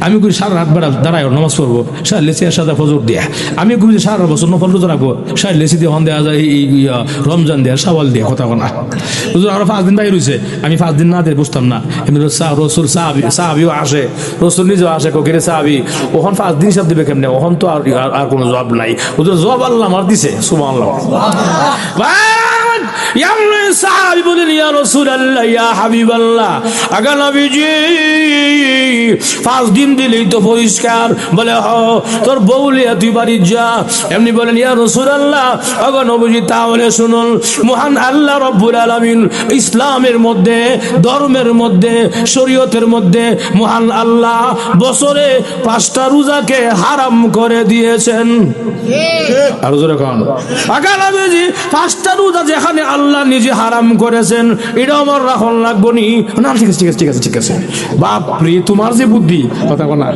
আমি কই সারা রাত বেটা দাঁড়ায় নামাজ পড়বো সাইলে সাদা ফজর দিয়া। আমি কই সারা বছর নফল রোজা রাখবো সাইলে দিয়ে হন দেওয়া যায় রমজান দেয়া সাওয়াল দিয়া কথা কোনা। হুজুর আরো 5 দিন বাকি রইছে। আমি 5 দিন না দিয়ে বুঝতাম না। এমনি রসুল সাহাবিও আসে, রসুল নিজেও আসে কোকিরে সাহাবি ওখান 5 দিন হিসাব দিবে কেমনে? ওখান তো আর কোনো জবাব নাই। হুজুর জবাব আল্লাহ আমার দিছে সুবহানাল্লাহ। সাহাবী বলেন ইয়া রাসূলুল্লাহ ইয়া হাবিবাল্লাহ আগা নবীজি 5 দিন দিলেই তো পরিষ্কার। বলে হ তোর বউলিয়া তুই বাড়ি যা। এমনি বলেন ইয়া রাসূলুল্লাহ আগা নবীজি তাহলে শুনুন মহান আল্লাহ রাব্বুল আলামিন ইসলামের মধ্যে ধর্মের মধ্যে শরীয়তের মধ্যে মহান আল্লাহ বছরে 5টা রোজাকে হারাম করে দিয়েছেন। আর জোরে কোন আগা নবীজি 5টা রোজা যেখানে আল্লাহ নিজে হারাম করেছেন এটা আমার রাখল লাগবো নি না? ঠিক আছে বাপরে তোমার যে বুদ্ধি কথা বলা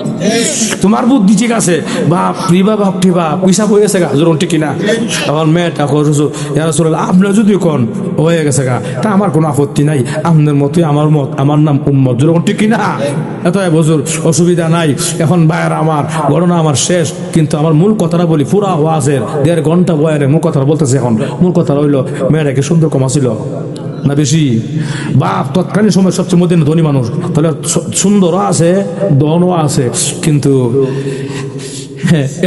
তোমার বুদ্ধি ঠিক আছে বাপরে বাপরে বাপ পয়সা হয়ে গেছে গা জোর ঠিক কিনা? আমার মেয়েটা আপনার যদি কোন হয়ে গেছে গা তা আমার কোনো আপত্তি নাই। আপনার মতোই আমার মত, আমার নাম উম্মত জোর ঠিক কিনা? এত বছর অসুবিধা নাই। এখন ভাইয়ের আমার ঘটনা আমার শেষ, কিন্তু আমার মূল কথাটা বলি। পুরা ওয়াজের 1.5 ঘন্টা বয়ারে মূল কথাটা বলতেছে। এখন মূল কথা হইলো মেয়েটাকে সুন্দর কম ছিল না বেশি? বাপ তৎকালীন সময় সবচেয়ে মধ্যে ধনী মানুষ, তাহলে সুন্দরও আছে ধনও আছে, কিন্তু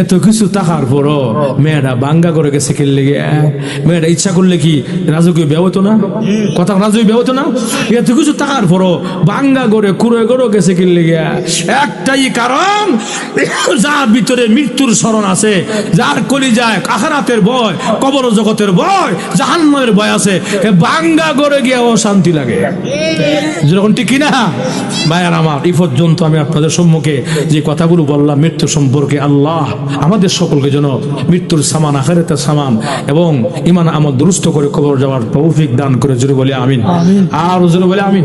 এত কিছু টাকার পরও মেয়েরা বাঙ্গা করে গেছে খেললে গিয়ে। মেয়েরা ইচ্ছা করলে কি রাজকীয় বিয়ে হতো না? কথা রাজকীয় বিয়ে হতো না? এত কিছু টাকার পরও বাঙ্গা করে কুড়ে করে গেছে খেললে গিয়া একটাই কারণ, যার ভিতরে মৃত্যুর স্মরণ আছে, যার কলিজায় আখিরাতের ভয়, কবর জগতের ভয়, জাহান্নামের ভয় আছে, বাঙ্গা করে গিয়া ও শান্তি লাগে। যখন ঠিক কিনা ভাইয়ার আমার? এই পর্যন্ত আমি আপনাদের সম্মুখে যে কথাগুলো বললাম মৃত্যু সম্পর্কে, আল্লাহ আমাদের সকলকে যেন মৃত্যুর সামান, আখিরাতের সামান এবং ঈমান আমল দুরুস্ত করে কবর যাওয়ার তৌফিক দান করে। জোরে বলে আমিন। আর জোরে বলে আমিন।